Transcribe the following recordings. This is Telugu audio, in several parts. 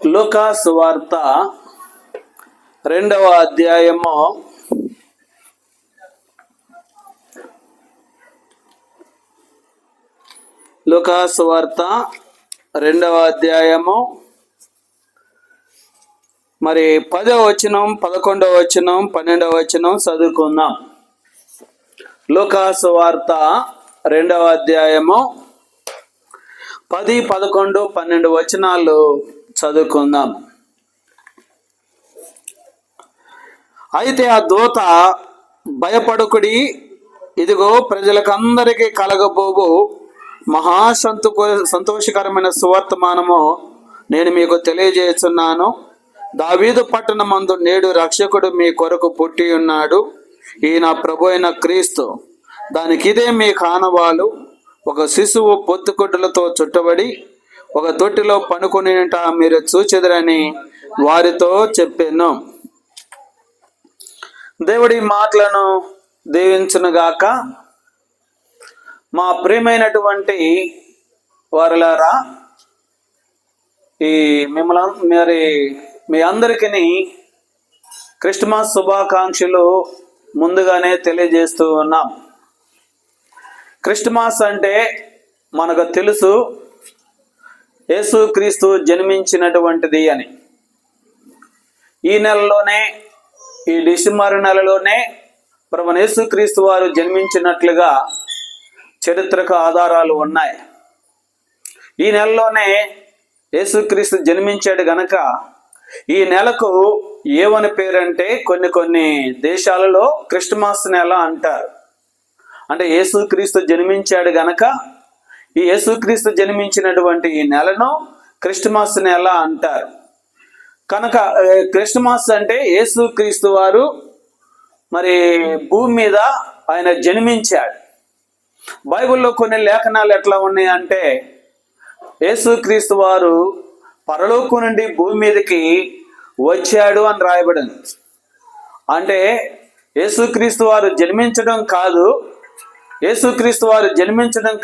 లూకా సువార్త 2వ అధ్యాయము 10వ వచనం, 11వ వచనం, 12వ వచనం చదువుకుందాం. లూకా సువార్త 2వ అధ్యాయము 10, 11, 12 వచనాలు చదువుకుందాం. అయితే ఆ దూత, భయపడుకుడి, ఇదిగో ప్రజలకందరికీ కలగబోవు సంతోషకరమైన సువర్తమానము నేను మీకు తెలియజేస్తున్నాను. దావీదు పట్టణమందు నేడు రక్షకుడు మీ కొరకు పుట్టి ఉన్నాడు. ఈయన ప్రభు అయిన క్రీస్తు. దానికి ఇదే మీ కానవాలు. ఒక శిశువు పొత్తుగుడ్డలతో చుట్టబడి ఒక తొట్టిలో పనుకునేట మీరు చూచెదరని వారితో చెప్పాను. దేవుడి మాటలను దీవించునుగాక. మా ప్రియమైనటువంటి వారులారా, మీ అందరికీ క్రిస్మస్ శుభాకాంక్షలు ముందుగానే తెలియజేస్తూ ఉన్నాం. క్రిస్మస్ అంటే మనకు తెలుసు, యేసుక్రీస్తు జన్మించినటువంటిది అని. ఈ నెలలోనే, ఈ డిసెంబర్ నెలలోనే ప్రభువైన యేసుక్రీస్తు వారు జన్మించినట్లుగా చరిత్రకు ఆధారాలు ఉన్నాయి. ఈ నెలలోనే యేసుక్రీస్తు జన్మించాడు గనక ఈ నెలకు ఏమని పేరంటే కొన్ని దేశాలలో క్రిస్మస్ నెల అంటారు. అంటే యేసుక్రీస్తు జన్మించాడు గనక ఈ యేసుక్రీస్తు జన్మించినటువంటి ఈ నెలను క్రిస్మస్ నెల అంటారు. కనుక క్రిస్మస్ అంటే యేసుక్రీస్తు వారు భూమి మీద ఆయన జన్మించాడు. బైబిల్లో కొన్ని లేఖనాలు ఎట్లా ఉన్నాయంటే, యేసుక్రీస్తు వారు పరలోకం నుండి భూమి మీదకి వచ్చాడు అని రాయబడింది. అంటే యేసుక్రీస్తు వారు జన్మించడం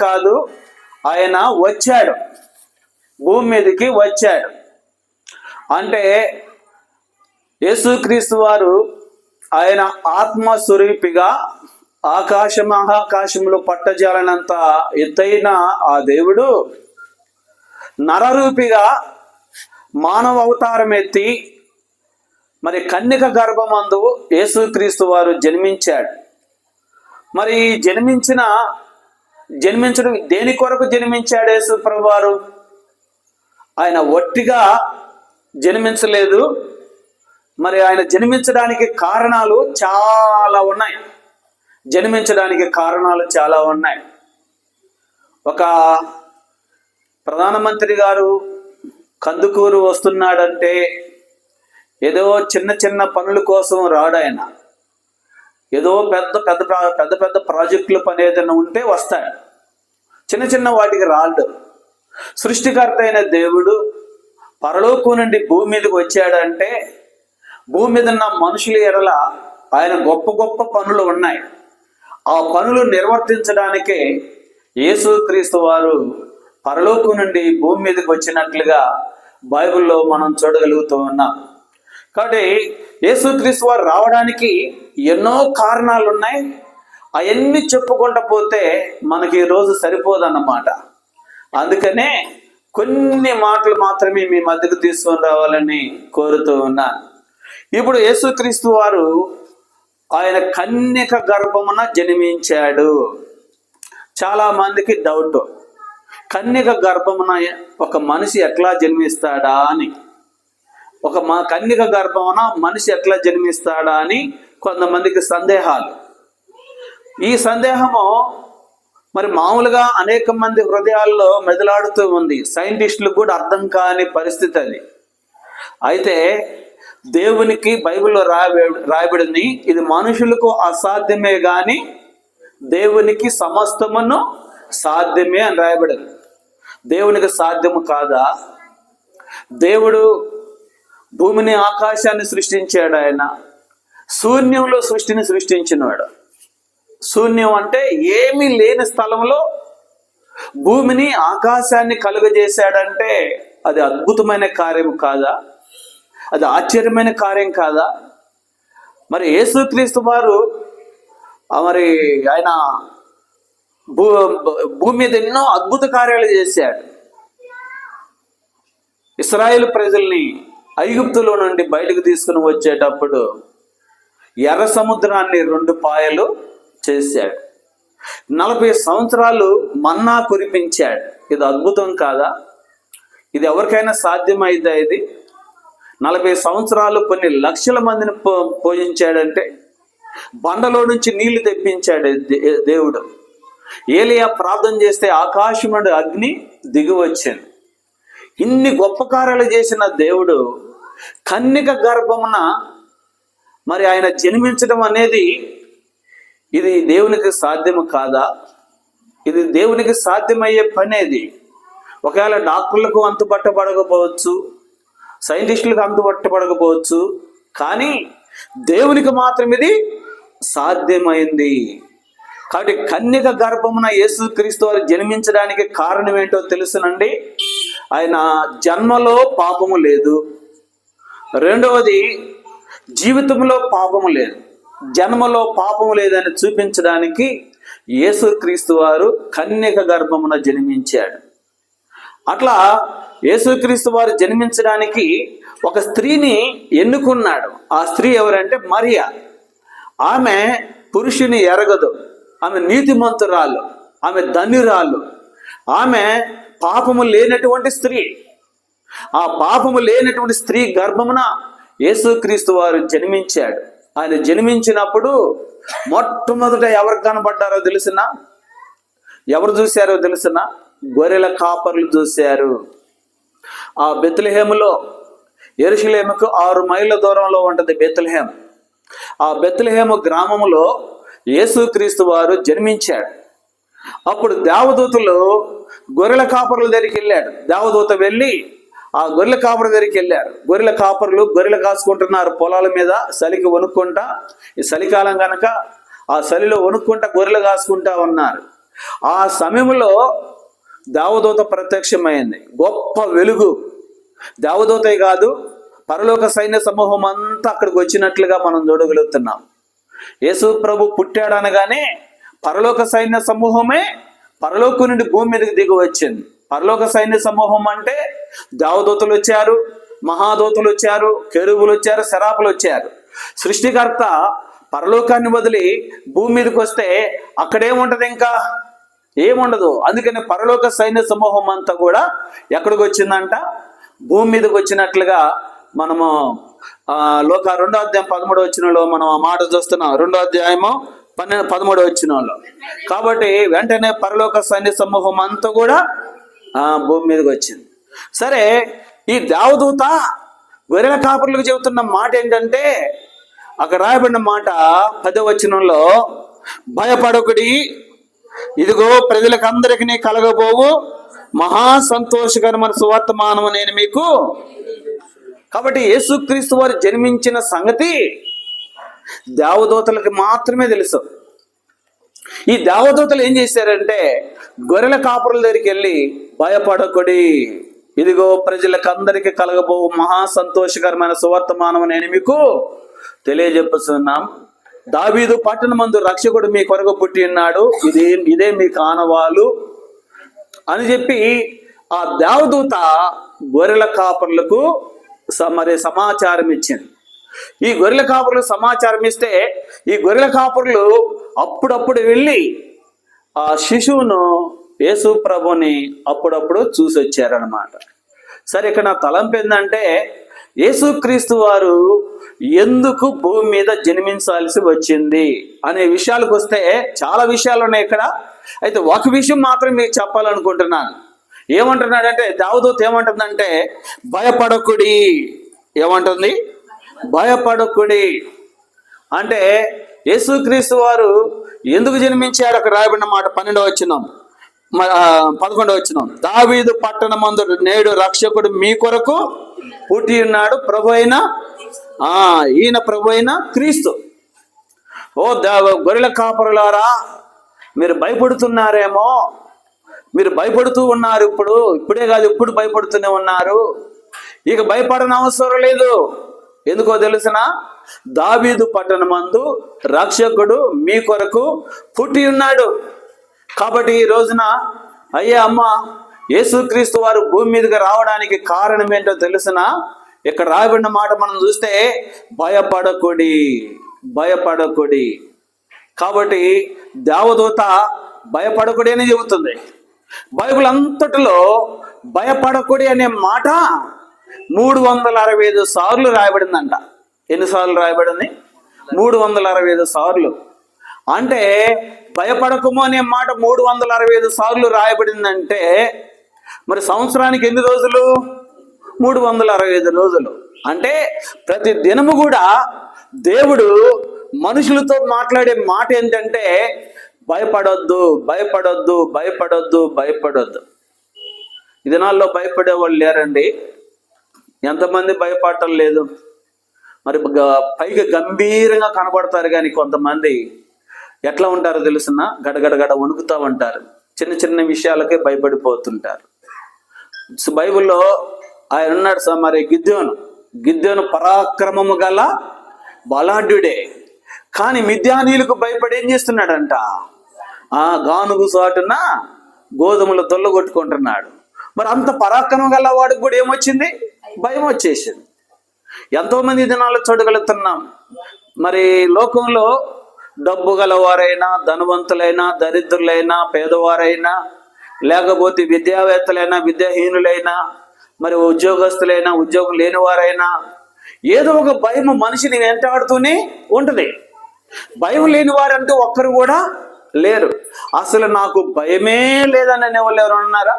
కాదు, ఆయన వచ్చాడు, భూమి మీదకి వచ్చాడు. అంటే యేసుక్రీస్తు వారు ఆయన ఆత్మస్వరూపిగా మహాకాశంలో పట్టజాలనంత ఎత్తైన ఆ దేవుడు నరరూపిగా మానవ అవతారం ఎత్తి కన్యక గర్భమందు యేసుక్రీస్తు వారు జన్మించాడు. జన్మించడం దేని కొరకు జన్మించాడు యేసు ప్రభు వారు? ఆయన ఒట్టిగా జన్మించలేదు. ఆయన జన్మించడానికి కారణాలు చాలా ఉన్నాయి. ఒక ప్రధానమంత్రి గారు కందుకూరు వస్తున్నాడంటే ఏదో చిన్న పనుల కోసం రాడు ఆయన. ఏదో పెద్ద ప్రాజెక్టుల పని ఏదైనా ఉంటే వస్తాడు, చిన్న వాటికి రాడు. సృష్టికర్త అయిన దేవుడు పరలోకం నుండి భూమి మీదకి వచ్చాడంటే భూమి మీద ఉన్న మనుషుల ఎడల ఆయన గొప్ప పనులు ఉన్నాయి. ఆ పనులు నిర్వర్తించడానికే యేసుక్రీస్తు వారు పరలోకం నుండి భూమి మీదకి వచ్చినట్లుగా బైబిల్లో మనం చూడగలుగుతూ ఉన్నాం. కాబట్టి యేసుక్రీస్తు వారు రావడానికి ఎన్నో కారణాలు ఉన్నాయి. అవన్నీ చెప్పుకుంటూ పోతే మనకి ఈ రోజు సరిపోదన్నమాట. అందుకనే కొన్ని మాటలు మాత్రమే మీ మధ్యకు తీసుకొని రావాలని కోరుతూ ఉన్నాను. ఇప్పుడు యేసుక్రీస్తు వారు ఆయన కన్యక గర్భమున జన్మించాడు. చాలా మందికి డౌట్, కన్యక గర్భమున ఒక మనిషి ఎట్లా జన్మిస్తాడా అని. కన్యక గర్భమున మనిషి ఎట్లా జన్మిస్తాడా అని కొంతమందికి సందేహాలు. ఈ సందేహము మామూలుగా అనేక మంది హృదయాల్లో మెదలాడుతూ ఉంది. సైంటిస్టులకు కూడా అర్థం కాని పరిస్థితి అది. అయితే దేవునికి బైబిల్లో రాయబడింది, ఇది మనుషులకు అసాధ్యమే గాని దేవునికి సమస్తమును సాధ్యమే అని రాయబడింది. దేవునికి సాధ్యము కాదా? దేవుడు భూమిని ఆకాశాన్ని సృష్టించాడు. ఆయన శూన్యంలో సృష్టిని సృష్టించినాడు. శూన్యం అంటే ఏమీ లేని స్థలంలో భూమిని ఆకాశాన్ని కలుగజేశాడంటే అది అద్భుతమైన కార్యం కాదా? అది ఆశ్చర్యమైన కార్యం కాదా? మరి యేసుక్రీస్తు వారు మరి ఆయన భూమి మీద ఎన్నో అద్భుత కార్యాలు చేశాడు. ఇశ్రాయేలు ప్రజల్ని ఐగుప్తులో నుండి బయటకు తీసుకుని వచ్చేటప్పుడు ఎర్ర సముద్రాన్ని 2 పాయలు చేశాడు. 40 సంవత్సరాలు మన్నా కురిపించాడు. ఇది అద్భుతం కాదా? ఇది ఎవరికైనా సాధ్యమైందా? ఇది 40 సంవత్సరాలు కొన్ని లక్షల మందిని పోషించాడంటే, బండలో నుంచి నీళ్లు తెప్పించాడు దేవుడు. ఏలియా ప్రార్థన చేస్తే ఆకాశం నుండి అగ్ని దిగి వచ్చింది. ఇన్ని గొప్ప కార్యాలు చేసిన దేవుడు కన్యక గర్భమున మరి ఆయన జన్మించడం అనేది ఇది దేవునికి సాధ్యము కాదా? ఇది దేవునికి సాధ్యమయ్యే పనేది. ఒకవేళ డాక్టర్లకు అంతుపట్టబడకపోవచ్చు, సైంటిస్టులకు అంతుపట్టబడకపోవచ్చు, కానీ దేవునికి మాత్రం ఇది సాధ్యమైంది. కాబట్టి కన్యక గర్భమున యేసుక్రీస్తు వారు జన్మించడానికి కారణం ఏంటో తెలుసునండి. ఆయన జన్మలో పాపము లేదు. రెండవది, జీవితంలో పాపము లేదు. జన్మలో పాపము లేదని చూపించడానికి యేసుక్రీస్తు వారు కన్యక గర్భమున జన్మించాడు. అట్లా యేసుక్రీస్తు వారు జన్మించడానికి ఒక స్త్రీని ఎన్నుకున్నాడు. ఆ స్త్రీ ఎవరంటే మరియా. ఆమె పురుషుని ఎరగదు, ఆమె నీతిమంతురాలు, ఆమె ధన్యురాలు, ఆమె పాపము లేనటువంటి స్త్రీ. ఆ పాపము లేనటువంటి స్త్రీ గర్భమున యేసుక్రీస్తు వారు జన్మించాడు. ఆయన జన్మించినప్పుడు మొట్టమొదట ఎవరు కనబడ్డారో తెలుసునా? ఎవరు చూశారో తెలుసునా? గొర్రెల కాపర్లు చూశారు. ఆ బెత్లెహేములో, యెరూషలేముకు 6 మైళ్ళ దూరంలో ఉంటుంది బెత్లెహేం. ఆ బెత్లెహేము గ్రామములో యేసుక్రీస్తు వారు జన్మించాడు. అప్పుడు దేవదూతలు గొర్రెల కాపరుల దగ్గరికి వెళ్ళాడు. దేవదూత వెళ్ళి ఆ గొర్రెల కాపరుల దగ్గరికి వెళ్ళారు. గొర్రెల కాపరులు గొర్రెలు కాసుకుంటున్నారు పొలాల మీద, చలికి వణుక్కుంటా. ఈ చలికాలం కనుక ఆ చలిలో వణుక్కుంటా గొర్రెలు కాసుకుంటా ఉన్నారు. ఆ సమయంలో దేవదూత ప్రత్యక్షమైంది. గొప్ప వెలుగు. దేవదూతే కాదు, పరలోక సైన్య సమూహం అంతా అక్కడికి వచ్చినట్లుగా మనం చూడగలుగుతున్నాం. యేసు ప్రభు పుట్టాడు అనగానే పరలోక సైన్య సమూహమే పరలోకం నుండి భూమి మీదకి దిగి వచ్చింది. పరలోక సైన్య సమూహం అంటే దేవదూతలు వచ్చారు, మహాదూతలు వచ్చారు, కెరూబులు వచ్చారు, శరాపులు వచ్చారు. సృష్టికర్త పరలోకాన్ని వదిలి భూమి మీదకి వస్తే అక్కడేముంటది? ఇంకా ఏముండదు. అందుకని పరలోక సైన్య సమూహం అంతా కూడా ఎక్కడికి వచ్చిందంట? భూమి మీదకి వచ్చినట్లుగా మనము లోక 2వ అధ్యాయం 13వ వచనంలో మనం ఆ మాట చూస్తున్నాం. 2వ అధ్యాయము 13వ వచనంలో. కాబట్టి వెంటనే పరలోక సైన్య సమూహం అంతా కూడా భూమి మీదకి వచ్చింది. సరే, ఈ దేవదూత గొర్రెల కాపరులకు చెబుతున్న మాట ఏంటంటే, అక్కడ రాయబడిన మాట 10వ వచనంలో, భయపడకుడి, ఇదిగో ప్రజలకు అందరికీ కలగబోవు మహా సంతోషకరమైన సువర్తమానము నేను మీకు. కాబట్టి యేసుక్రీస్తు వారు జన్మించిన సంగతి దేవదూతలకు మాత్రమే తెలుసు. ఈ దేవదూతలు ఏం చేశారంటే, గొర్రెల కాపురుల దగ్గరికి వెళ్ళి, భయపడకుడి, ఇదిగో ప్రజలకు అందరికీ కలగబో మహా సంతోషకరమైన సువర్తమానము నేను మీకు తెలియజెప్పుతున్నాం. దావీదు పట్టణమందు రక్షకుడు మీ కొరకు పుట్టి ఉన్నాడు, ఇదే మీ కానవాలు అని చెప్పి ఆ దేవదూత గొర్రెల కాపరులకు మరి సమాచారం ఇచ్చింది. ఈ గొర్రెల కాపరులు సమాచారం ఇస్తే ఈ గొర్రెల కాపరులు అప్పుడప్పుడు వెళ్ళి ఆ శిశువును, యేసు ప్రభుని అప్పుడప్పుడు చూసి వచ్చారనమాట. సరే, ఇక్కడ నా తలంపు ఏంటంటే, యేసుక్రీస్తు వారు ఎందుకు భూమి మీద జన్మించాల్సి వచ్చింది అనే విషయాలకు వస్తే చాలా విషయాలు ఉన్నాయి ఇక్కడ. అయితే ఒక విషయం మాత్రం మీకు చెప్పాలనుకుంటున్నాను. ఏమంటున్నాడంటే, దేవదూత ఏమంటుందంటే, భయపడకుడి. ఏమంటుంది? భయపడకుడి అంటే యేసుక్రీస్తు వారు ఎందుకు జన్మించాడు? అక్కడ రాయబడిన మాట 12వ వచనం 11వ వచనం, దావీదు పట్టణమందు నేడు రక్షకుడు మీ కొరకు పుట్టి ఉన్నాడు, ప్రభు అయిన ఈయన ప్రభు అయిన క్రీస్తు. ఓ గొర్రెల కాపరులారా, మీరు భయపడుతున్నారేమో, మీరు భయపడుతూ ఉన్నారు. ఇప్పుడే కాదు, ఇప్పుడు భయపడుతూనే ఉన్నారు. ఇక భయపడని అవసరం లేదు. ఎందుకో తెలుసిన, దావీదు పట్టణమందు రక్షకుడు మీ కొరకు పుట్టి ఉన్నాడు. కాబట్టి ఈ రోజున అయ్యా అమ్మ, యేసుక్రీస్తు వారు భూమి మీదకి రావడానికి కారణం ఏంటో తెలుసిన, ఇక్కడ రాయబడిన మాట మనం చూస్తే భయపడకుడి, భయపడకుడి. కాబట్టి దేవదూత భయపడకుడి అని చెబుతుంది. బైబిల్ అంతటిలో భయపడకుడి అనే మాట 365 సార్లు రాయబడిందంట. ఎన్నిసార్లు రాయబడింది? 365 సార్లు. అంటే భయపడకము అనే మాట 365 సార్లు రాయబడిందంటే మరి సంవత్సరానికి ఎన్ని రోజులు? 365 రోజులు. అంటే ప్రతి దినము కూడా దేవుడు మనుషులతో మాట్లాడే మాట ఏంటంటే భయపడొద్దు, భయపడొద్దు, భయపడొద్దు, భయపడొద్దు. ఈ దినాల్లో భయపడే వాళ్ళు లేరండి. ఎంతమంది భయపడటం లేదు. మరి పైగా గంభీరంగా కనబడతారు, కానీ కొంతమంది ఎట్లా ఉంటారో తెలుసునా, గడగడగడ వణుకుతూ ఉంటారు. చిన్న చిన్న విషయాలకే భయపడిపోతుంటారు. బైబిల్లో ఆయన ఉన్నాడు మరి గిద్యోను పరాక్రమము గల బలాఢ్యుడే. కానీ మిద్యానీయులకు భయపడి ఏం చేస్తున్నాడంట? గానుగు సాటున గోధుమలు దొల్లగొట్టుకుంటున్నాడు. మరి అంత పరాక్రమం గల వాడికి కూడా ఏమొచ్చింది? భయం వచ్చేసింది. ఎంతోమంది దినాల్లో చూడగలుగుతున్నాం. మరి లోకంలో డబ్బు గలవారైనా, ధనవంతులైనా, దరిద్రులైనా, పేదవారైనా, లేకపోతే విద్యావేత్తలైనా, విద్యాహీనులైనా, మరి ఉద్యోగస్తులైనా, ఉద్యోగం లేని వారైనా, ఏదో ఒక భయం మనిషిని వెంటాడుతూనే ఉంటుంది. భయం లేని వారంటూ ఒక్కరు కూడా లేరు. అసలు నాకు భయమే లేదని అనేవాళ్ళు ఎవరు ఉన్నారా?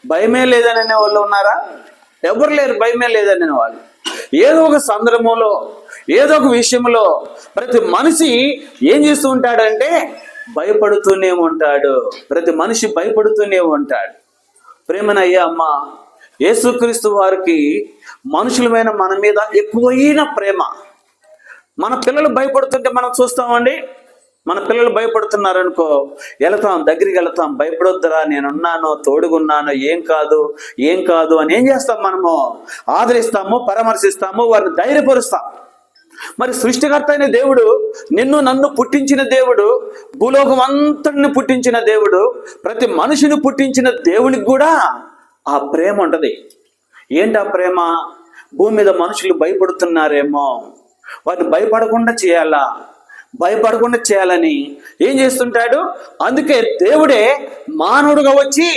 భయమే లేదని అనేవాళ్ళు ఉన్నారా? ఎవరు లేరు. భయమే లేదని వాళ్ళు ఏదో ఒక సందర్భంలో, ఏదో ఒక విషయంలో ప్రతి మనిషి ఏం చేస్తూ ఉంటాడంటే భయపడుతూనే ఉంటాడు. ప్రతి మనిషి భయపడుతూనే ఉంటాడు. ప్రేమనయ్యా అమ్మ, యేసుక్రీస్తు వారికి మనుషులమైన మన మీద ఎక్కువైన ప్రేమ. మన పిల్లలు భయపడుతుంటే మనం చూస్తామండి. మన పిల్లలు భయపడుతున్నారనుకో, దగ్గరికి వెళతాం, భయపడొద్దురా, నేనున్నాను, తోడుగున్నాను, ఏం కాదు అని ఏం చేస్తాం? మనము ఆదరిస్తాము, పరామర్శిస్తాము, వారిని ధైర్యపరుస్తాం. మరి సృష్టికర్త అయిన దేవుడు, నిన్ను నన్ను పుట్టించిన దేవుడు, భూలోకం అంతటిని పుట్టించిన దేవుడు, ప్రతి మనిషిని పుట్టించిన దేవునికి కూడా ఆ ప్రేమ ఉంటది. ఏంటి ఆ ప్రేమ? భూమి మీద మనుషులు భయపడుతున్నారేమో, వారిని భయపడకుండా చేయాలని ఏం చేస్తుంటాడు? అందుకే దేవుడే మానవుడుగా వచ్చి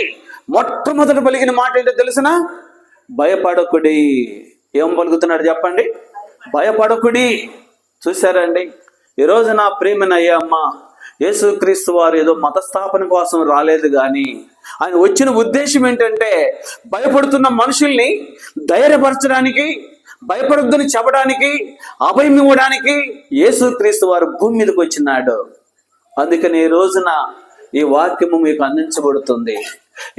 మొట్టమొదటి పలికిన మాట ఏంటో తెలుసిన? భయపడకుడి. ఏం పలుకుతున్నాడు చెప్పండి? భయపడకుడి. చూసారండి, ఈరోజు నా ప్రేమనయ్యా అమ్మ, యేసుక్రీస్తు వారు ఏదో మతస్థాపన కోసం రాలేదు, కానీ ఆయన వచ్చిన ఉద్దేశం ఏంటంటే భయపడుతున్న మనుషుల్ని ధైర్యపరచడానికి, భయపడొద్దని చెప్పడానికి, అభయం ఇవ్వడానికి యేసుక్రీస్తు వారు భూమి మీదకి వచ్చినాడు. అందుకని ఈ రోజున ఈ వాక్యము మీకు అందించబడుతుంది.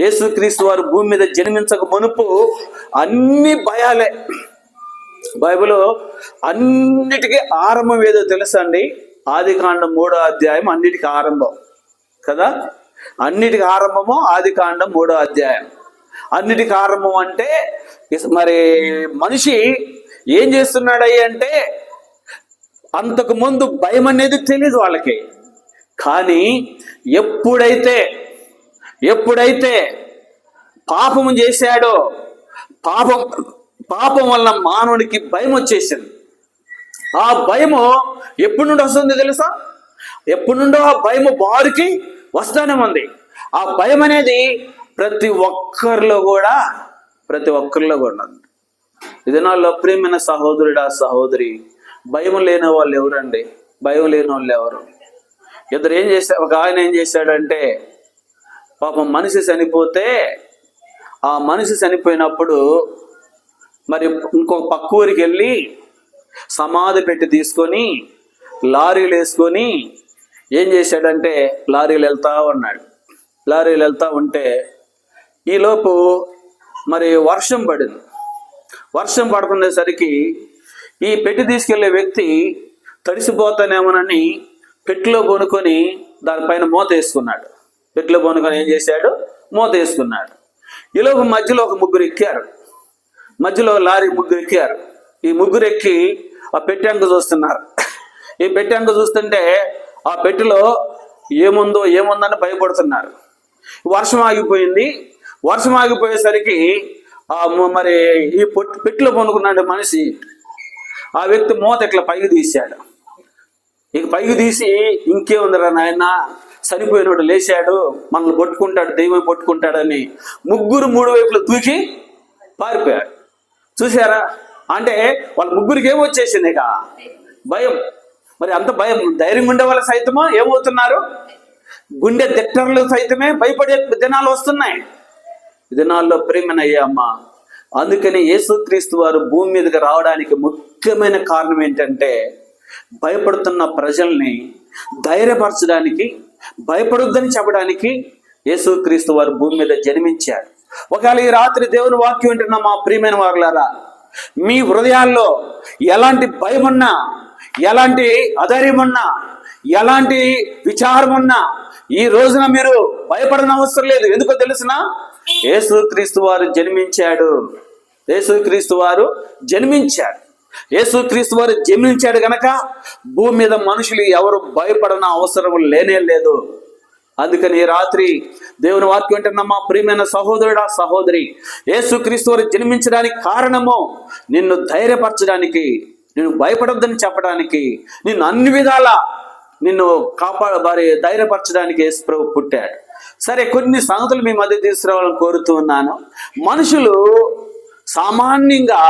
యేసుక్రీస్తు వారు భూమి మీద జన్మించక మునుపు అన్ని భయాలే. బైబిల్ అన్నిటికీ ఆరంభం ఏదో తెలుసా అండి? ఆదికాండం 3వ అధ్యాయం అన్నిటికీ ఆరంభం కదా. అన్నిటికీ ఆరంభము ఆదికాండం 3వ అధ్యాయం. అన్నిటికీ ఆరంభం అంటే మరి మనిషి ఏం చేస్తున్నాడయ్యి అంటే, అంతకు ముందు భయం అనేది తెలియదు వాళ్ళకి. కానీ ఎప్పుడైతే పాపము చేశాడో, పాపం వల్ల మానవుడికి భయం వచ్చేసింది. ఆ భయము ఎప్పటి నుండి వస్తుంది తెలుసా? ఎప్పటి నుండో ఆ భయము వారికి వస్తానే ఉంది. ఆ భయం అనేది ప్రతి ఒక్కరిలో కూడా ఉంది. ఇది నాలో ప్రియమైన సహోదరుడా, సహోదరి, భయం లేని వాళ్ళు ఎవరండి? భయం లేని వాళ్ళు ఎవరు? ఒక ఆయన ఏం చేశాడంటే, పాపం మనిషి చనిపోతే, ఆ మనిషి చనిపోయినప్పుడు మరి ఇంకొక పక్క ఊరికి వెళ్ళి సమాధి పెట్టి తీసుకొని లారీలు వేసుకొని ఏం చేశాడంటే లారీలు వెళ్తా ఉంటే ఈలోపు మరి వర్షం పడింది. వర్షం పడుతుండేసరికి ఈ పెట్టి తీసుకెళ్లే వ్యక్తి తడిసిపోతానేమోనని పెట్టిలో కొనుక్కొని దానిపైన మూత వేసుకున్నాడు. పెట్టెలో పోనుకొని ఏం చేశాడు, మూత వేసుకున్నాడు. ఈలోపు మధ్యలో ఒక ముగ్గురు ఎక్కారు, మధ్యలో లారీ ముగ్గురు ఎక్కారు. ఈ ముగ్గురు ఎక్కి ఆ పెట్టెంక చూస్తున్నారు. ఈ పెట్టెంక చూస్తుంటే ఆ పెట్టెలో ఏముందని భయపడుతున్నారు. వర్షం ఆగిపోయింది. వర్షం ఆగిపోయేసరికి మరి ఈ పెట్టెలో పనుకున్నాడు మనిషి, ఆ వ్యక్తి మూత ఇట్లా పైకి తీశాడు. ఇక పైకి తీసి ఇంకేముందిరా నాయన, చనిపోయినోడు లేచాడు, మనల్ని పట్టుకుంటాడు, దైవం పట్టుకుంటాడని ముగ్గురు మూడు వైపులు దూకి పారిపోయాడు. చూసారా? అంటే వాళ్ళ ముగ్గురికి ఏమొచ్చేసింది, ఇక భయం. మరి అంత భయం, ధైర్యం ఉండే వాళ్ళు సైతమో ఏమవుతున్నారు, గుండె దిట్టర్లు సైతమే భయపడే దినాలు వస్తున్నాయి. ఈ దినాల్లో ప్రేమనయ్యమ్మ, అందుకని యేసుక్రీస్తు వారు భూమి మీదకి రావడానికి ముఖ్యమైన కారణం ఏంటంటే భయపడుతున్న ప్రజల్ని ధైర్యపరచడానికి, భయపడొద్దని చెప్పడానికి యేసుక్రీస్తు వారు భూమి మీద జన్మించారు. ఒకవేళ ఈ రాత్రి దేవుని వాక్యం వింటున్న మా ప్రియమైన వారులారా, మీ హృదయాల్లో ఎలాంటి భయం ఉన్నా, ఎలాంటి అధైర్యం ఉన్నా, ఎలాంటి విచారం ఉన్నా ఈ రోజున మీరు భయపడని అవసరం లేదు. ఎందుకో తెలుసిన, యేసుక్రీస్తు వారు జన్మించాడు. యేసుక్రీస్తు వారు జన్మించాడు. యేసుక్రీస్తు వారు జన్మించాడు గనక భూమి మీద మనుషులు ఎవరు భయపడన అవసరం లేనే లేదు. అందుకని ఈ రాత్రి దేవుని వాక్యం వింటున్న మా ప్రియమైన సహోదరుడా, సహోదరి, యేసుక్రీస్తు వారు జన్మించడానికి కారణము నిన్ను ధైర్యపరచడానికి, నిన్ను భయపడొద్దని చెప్పడానికి, నిన్ను అన్ని విధాల నిన్ను వారి ధైర్యపరచడానికి యేసు ప్రభు పుట్టాడు. సరే, కొన్ని సంగతులు మీ మధ్య తీసుకురావాలని కోరుతూ ఉన్నాను. మనుషులు సామాన్యంగా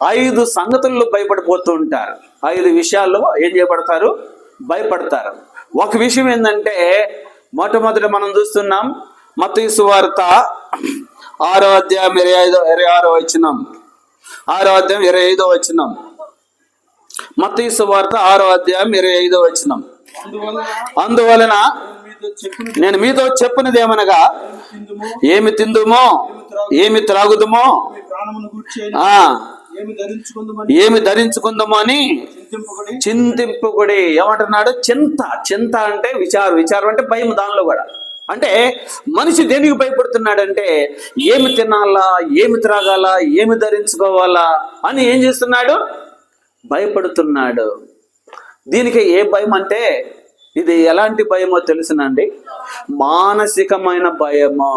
5 సంగతుల్లో భయపడిపోతూ ఉంటారు. 5 విషయాల్లో ఏం చేయబడతారు, భయపడతారు. ఒక విషయం ఏంటంటే, మొట్టమొదటి మనం చూస్తున్నాం మత్తయి సువార్త 6వ అధ్యాయం 26వ వచనం. 6వ అధ్యాయం 25వ వచనం. మత్తయి సువార్త 6వ అధ్యాయం 25వ వచనం. అందువలన నేను మీతో చెప్పినది ఏమనగా, ఏమి తిందుమో, ఏమి త్రాగుదుమో, ఏమి ధరించుకుందామో అని చింతింపుకుడి. ఏమంటున్నాడు? చింత అంటే విచారం అంటే భయం. దానిలో కూడా అంటే మనిషి దేనికి భయపడుతున్నాడంటే, ఏమి తినాలా, ఏమి త్రాగాలా, ఏమి ధరించుకోవాలా అని ఏం చేస్తున్నాడు, భయపడుతున్నాడు. దీనికి ఏ భయం అంటే, ఇది ఎలాంటి భయమో తెలుసునండి, మానసికమైన భయము.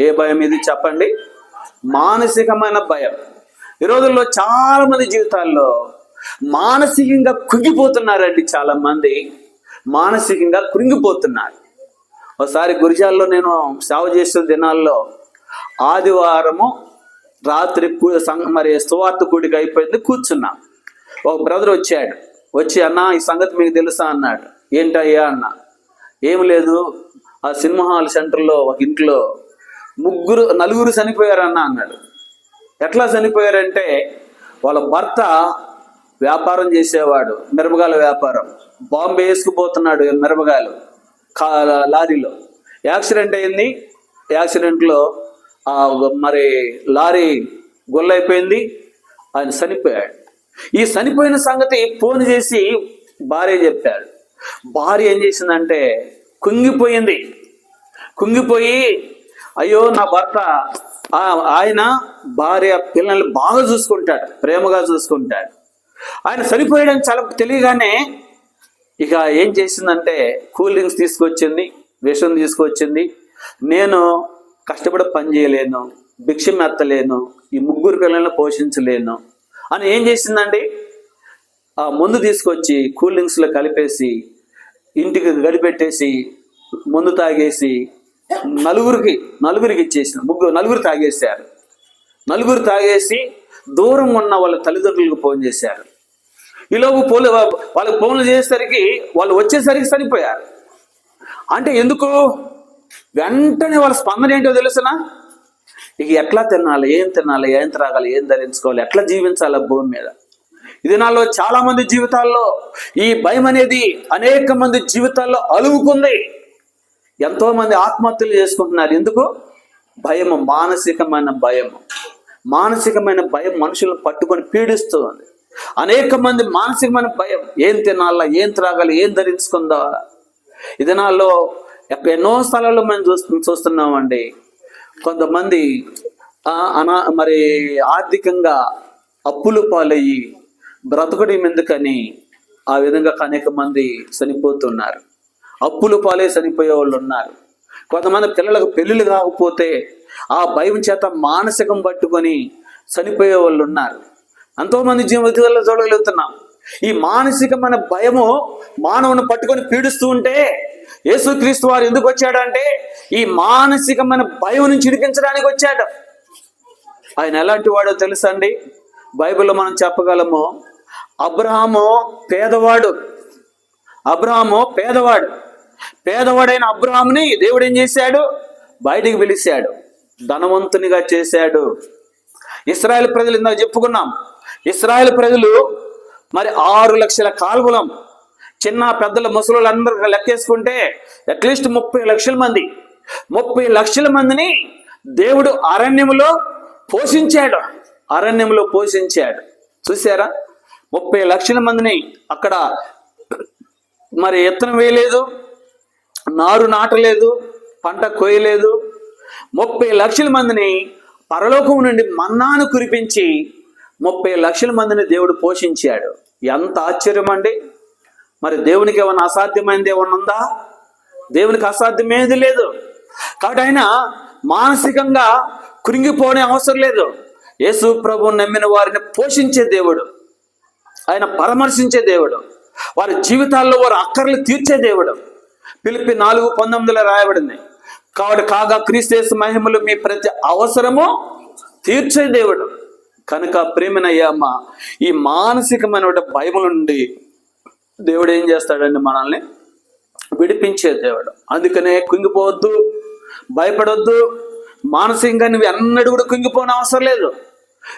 ఏ భయం ఇది చెప్పండి? మానసికమైన భయం. ఈ రోజుల్లో చాలా మంది జీవితాల్లో మానసికంగా కృంగిపోతున్నారండి. చాలా మంది మానసికంగా కృంగిపోతున్నారు. ఒకసారి గురిజాల్లో నేను సేవ చేసిన దినాల్లో ఆదివారము రాత్రి మరి సువార్త కూడిక అయిపోయింది, కూర్చున్నాం. ఒక బ్రదర్ వచ్చి అన్న, ఈ సంగతి మీకు తెలుసా అన్నాడు. ఏంటయ్యా అన్న. ఏం లేదు, ఆ సినిమా హాల్ సెంటర్లో ఒక ఇంట్లో నలుగురు చనిపోయారన్న అన్నాడు. ఎట్లా చనిపోయారంటే, వాళ్ళ భర్త వ్యాపారం చేసేవాడు, మిరపకాయల వ్యాపారం. బాంబే వేసుకుపోతున్నాడు మిరపకాయలు లారీలో. యాక్సిడెంట్ అయింది. యాక్సిడెంట్లో మరి లారీ గొల్లైపోయింది, ఆయన చనిపోయాడు. ఈ చనిపోయిన సంగతి ఫోన్ చేసి భార్య చెప్పాడు. భార్య ఏం చేసిందంటే కుంగిపోయి అయ్యో నా భర్త, ఆయన భార్య పిల్లల్ని బాగా చూసుకుంటాడు, ప్రేమగా చూసుకుంటాడు, ఆయన చనిపోయడం చాలా తెలియగానే ఇక ఏం చేసిందంటే కూల్ డ్రింక్స్ తీసుకొచ్చింది, విషం తీసుకొచ్చింది. నేను కష్టపడి పని చేయలేను, భిక్షం ఎత్తలేను, ఈ 3 పిల్లల్ని పోషించలేను అని ఏం చేసిందండి, ఆ మందు తీసుకొచ్చి కూల్ డ్రింక్స్లో కలిపేసి ఇంటికి గడిపెట్టేసి మందు తాగేసి నలుగురికి ఇచ్చేసింది. నలుగురు తాగేశారు. నలుగురు తాగేసి దూరం ఉన్న వాళ్ళ తల్లిదండ్రులకు ఫోన్ చేశారు. ఈలోపు వాళ్ళకి ఫోన్లు చేసేసరికి వాళ్ళు వచ్చేసరికి చనిపోయారు. అంటే ఎందుకు? వెంటనే వాళ్ళ స్పందన ఏంటో తెలుసునా? ఇక ఎట్లా తినాలి, ఏం త్రాగాలి, ఏం ధరించుకోవాలి, ఎట్లా జీవించాలి భూమి మీద. ఈ దినాల్లో చాలా మంది జీవితాల్లో ఈ భయం అనేది అనేక మంది జీవితాల్లో అలుముకుంది. ఎంతో మంది ఆత్మహత్యలు చేసుకుంటున్నారు. ఎందుకు? భయము, మానసికమైన భయము. మానసికమైన భయం మనుషులను పట్టుకొని పీడిస్తూ ఉంది. అనేక మంది మానసికమైన భయం, ఏం తినాలా, ఏం త్రాగాలి, ఏం ధరించుకుందా. ఈ దినాల్లో ఎన్నో స్థలాల్లో మనం చూస్తున్నామండి. కొంతమంది మరి ఆర్థికంగా అప్పులు పాలయ్యి బ్రతకడం ఎందుకని ఆ విధంగా అనేక మంది చనిపోతున్నారు. అప్పులు పాలై చనిపోయే వాళ్ళు ఉన్నారు. కొంతమంది పిల్లలకు పెళ్ళిళ్ళు కాకపోతే ఆ భయం చేత మానసికం పట్టుకొని చనిపోయే వాళ్ళు ఉన్నారు. ఎంతోమంది జీవితాల్లో చూడగలుగుతున్నాం. ఈ మానసికమైన భయము మానవుని పట్టుకొని పీడిస్తూ ఉంటే యేసుక్రీస్తు వారు ఎందుకు వచ్చాడంటే ఈ మానసికమైన భయం నుంచి విడిపించడానికి వచ్చాడు. ఆయన ఎలాంటి వాడో తెలుసా అండి? బైబిల్లో మనం చెప్పగలము, అబ్రహాము పేదవాడు. పేదవాడైన అబ్రహాముని దేవుడు ఏం చేశాడు? బయటికి పిలిచాడు, ధనవంతునిగా చేశాడు. ఇశ్రాయేల్ ప్రజలు ఇందాక చెప్పుకున్నాం. ఇశ్రాయేల్ ప్రజలు మరి 6 లక్షల కాల్బలం, చిన్న పెద్దల ముసలు అందరూ లెక్కేసుకుంటే అట్లీస్ట్ 30 లక్షల మంది. 30 లక్షల మందిని దేవుడు అరణ్యములో పోషించాడు. చూసారా? 30 లక్షల మందిని అక్కడ మరి ఎత్తనం వేయలేదు, నారు నాటలేదు, పంట కోయలేదు. 30 లక్షల మందిని పరలోకం నుండి మన్నాను కురిపించి 30 లక్షల మందిని దేవుడు పోషించాడు. ఎంత ఆశ్చర్యం అండి! మరి దేవునికి ఏమన్నా అసాధ్యమైనది ఏమన్నా ఉందా? దేవునికి అసాధ్యమేది లేదు. కాబట్టి ఆయన మానసికంగా కృంగిపోనే అవసరం లేదు. యేసు ప్రభువుని నమ్మిన వారిని పోషించే దేవుడు, ఆయన పరామర్శించే దేవుడు, వారి జీవితాల్లో వారి అక్కర్లు తీర్చే దేవుడు. ఫిలిప్పీ 4:19 రాయబడింది, కాబట్టి కాగా క్రీస్తు యేసు మహిమలు మీ ప్రతి అవసరము తీర్చే దేవుడు. కనుక ప్రేమనయ్యమ్మ, ఈ మానసికమైన భయముల నుండి దేవుడు ఏం చేస్తాడండి? మనల్ని విడిపించే దేవుడు. అందుకనే కుంగిపోవద్దు, భయపడొద్దు. మానసికంగా నువ్వు ఎన్నడూ కూడా కుంగిపోని అవసరం లేదు.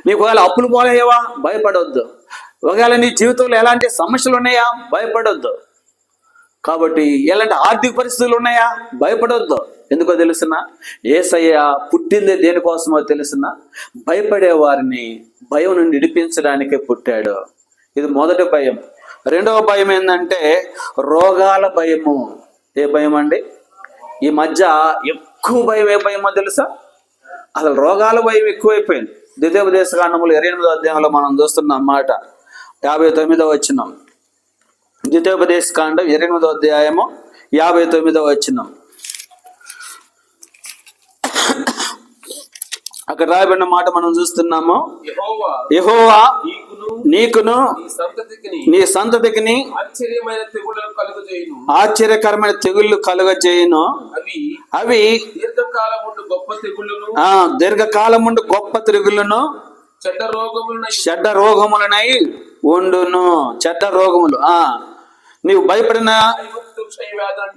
నీకు ఒకవేళ అప్పులు పోలేవా? భయపడొద్దు. ఒకవేళ నీ జీవితంలో ఎలాంటి సమస్యలు ఉన్నాయా? భయపడొద్దు. కాబట్టి ఎలాంటి ఆర్థిక పరిస్థితులు ఉన్నాయా? భయపడొద్దు. ఎందుకో తెలుసునా? యేసయ్య పుట్టిందే దేనికోసమో తెలుసునా? భయపడే వారిని భయం నుండి విడిపించడానికే పుట్టాడు. ఇది మొదటి భయం. రెండవ భయం ఏంటంటే రోగాల భయము. ఏ భయం అండి? ఈ మధ్య ఎక్కువ భయం ఏ భయమో తెలుసా? అసలు రోగాల భయం ఎక్కువైపోయింది. ద్వితీయోపదేశకాండములు 28వ అధ్యాయంలో మనం చూస్తున్నాం మాట 59వ వచనం. ద్వితీయోపదేశకాండం 28వ అధ్యాయము 59వ వచనం. అక్కడ రాయబడిన మాట మనం చూస్తున్నాము, యెహోవా నీకును నీ సంతతికిని ఆశ్చర్యకరమైన తెగుళ్ళు కలుగజేయును. అవి దీర్ఘకాలముండు గొప్ప తెగుళ్ళను చెడ్డ రోగములనై ఉండును. చెడ్డ రోగములు, నీవు భయపడిన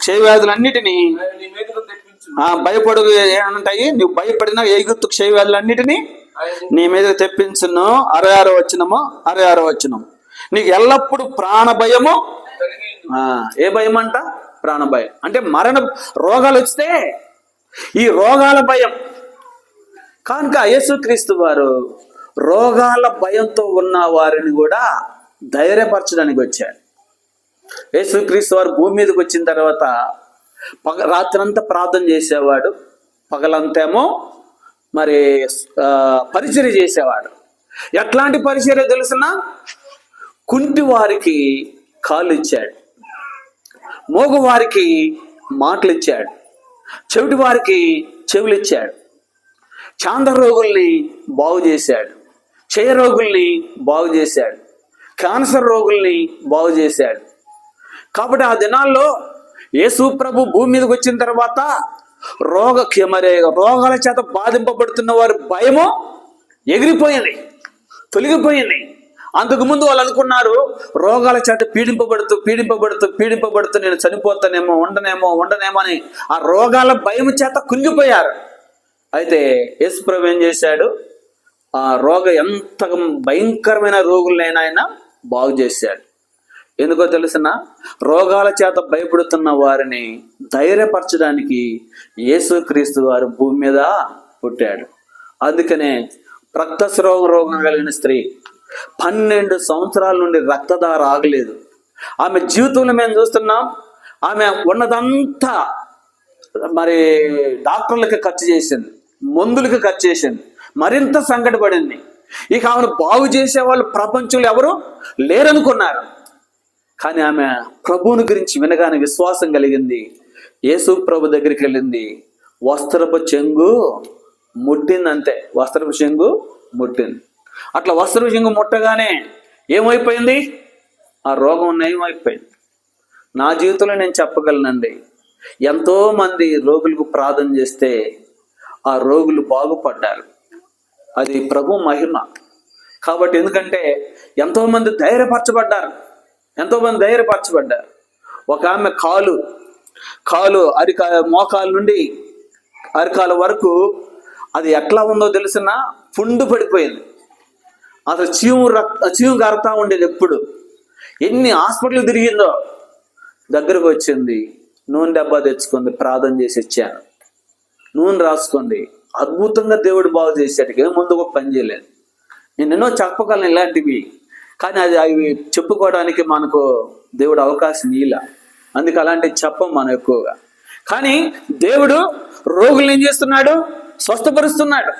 క్షయవ్యాధులన్నిటినీ భయపడు ఏమంటాయి? నువ్వు భయపడిన ఐగుప్తు క్షయవ్యాధులన్నిటినీ నీ మీద తెప్పించును. 66వ వచనం. నీకు ఎల్లప్పుడు ప్రాణ భయము. ఏ భయం అంట? ప్రాణ భయం. అంటే మరణ రోగాలు వస్తే ఈ రోగాల భయం. కనుక యేసుక్రీస్తు వారు రోగాల భయంతో ఉన్న వారిని కూడా ధైర్యపరచడానికి వచ్చాడు. యేసుక్రీస్తు వారు భూమి మీదకి వచ్చిన తర్వాత రాత్రంతా ప్రార్థన చేసేవాడు, పగలంతేమో మరి పరిచర్య చేసేవాడు. ఎట్లాంటి పరిచర్య తెలుసునా? కుంటి వారికి కాళ్ళు ఇచ్చాడు, మోగవారికి మాటలు ఇచ్చాడు, చెవిటి వారికి చెవులు ఇచ్చాడు, చాంద రోగుల్ని బాగు చేశాడు, క్షయ రోగుల్ని బాగు చేశాడు, క్యాన్సర్ రోగుల్ని బాగు చేశాడు. కాబట్టి ఆ దినాల్లో యేసు ప్రభు భూమి మీదకి వచ్చిన తర్వాత రోగాల చేత బాధింపబడుతున్న వారి భయము ఎగిరిపోయింది, తొలగిపోయింది. అంతకుముందు వాళ్ళు అనుకున్నారు రోగాల చేత పీడింపబడుతూ నేను చనిపోతానేమో, ఉండనేమో అని ఆ రోగాల భయం చేత కుంగిపోయారు. అయితే యేసు ప్రభు ఏం చేశాడు? ఆ ఎంత భయంకరమైన రోగులైనా ఆయన బాగు చేశాడు. ఎందుకో తెలిసిన? రోగాల చేత భయపడుతున్న వారిని ధైర్యపరచడానికి యేసుక్రీస్తు వారు భూమి మీద పుట్టాడు. అందుకనే రక్తస్రావ రోగం కలిగిన స్త్రీ 12 సంవత్సరాల నుండి రక్తధార ఆగలేదు. ఆమె జీవితంలో మేము చూస్తున్నాం, ఆమె ఉన్నదంతా మరి డాక్టర్లకి ఖర్చు చేసింది, మందులకి ఖర్చు చేసింది, మరింత సంకటపడింది. ఇక ఆమెను బాగు చేసే వాళ్ళు ప్రపంచంలో ఎవరు లేరనుకున్నారు. కానీ ఆమె ప్రభువుని గురించి వినగానే విశ్వాసం కలిగింది. యేసు ప్రభు దగ్గరికి వెళ్ళింది, వస్త్రపు చెంగు ముట్టింది, అంతే. వస్త్రపు చెంగు ముట్టింది. అట్లా వస్త్రపు చెంగు ముట్టగానే ఏమైపోయింది? ఆ రోగం నయమైపోయింది. నా జీవితంలో నేను చెప్పగలనండి, ఎంతోమంది రోగులకు ప్రార్థన చేస్తే ఆ రోగులు బాగుపడ్డారు. అది ప్రభు మహిమ. కాబట్టి ఎందుకంటే ఎంతోమంది ధైర్యపరచబడ్డారు. ఒక ఆమె కాలు మోకాలు నుండి అరికాల వరకు అది ఎట్లా ఉందో తెలిసిన పుండు పడిపోయింది. అసలు చీము గారుతా ఉండేది. ఎప్పుడు ఎన్ని హాస్పిటల్ తిరిగిందో. దగ్గరకు వచ్చింది, నూనె డబ్బా తెచ్చుకుంది, ప్రార్థన చేసి ఇచ్చాను, నూనె రాసుకుంది. అద్భుతంగా దేవుడు బాగు చేశాడు. ఏ ముందు కూడా పని చేయలేదు. నేను ఎన్నో చెప్పగలను ఇలాంటివి, కానీ అవి చెప్పుకోవడానికి మనకు దేవుడు అవకాశం ఇలా. అందుకే అలాంటివి చెప్పం మనం ఎక్కువగా. కానీ దేవుడు రోగుల్ని ఏం చేస్తున్నాడు? స్వస్థపరుస్తున్నాడు.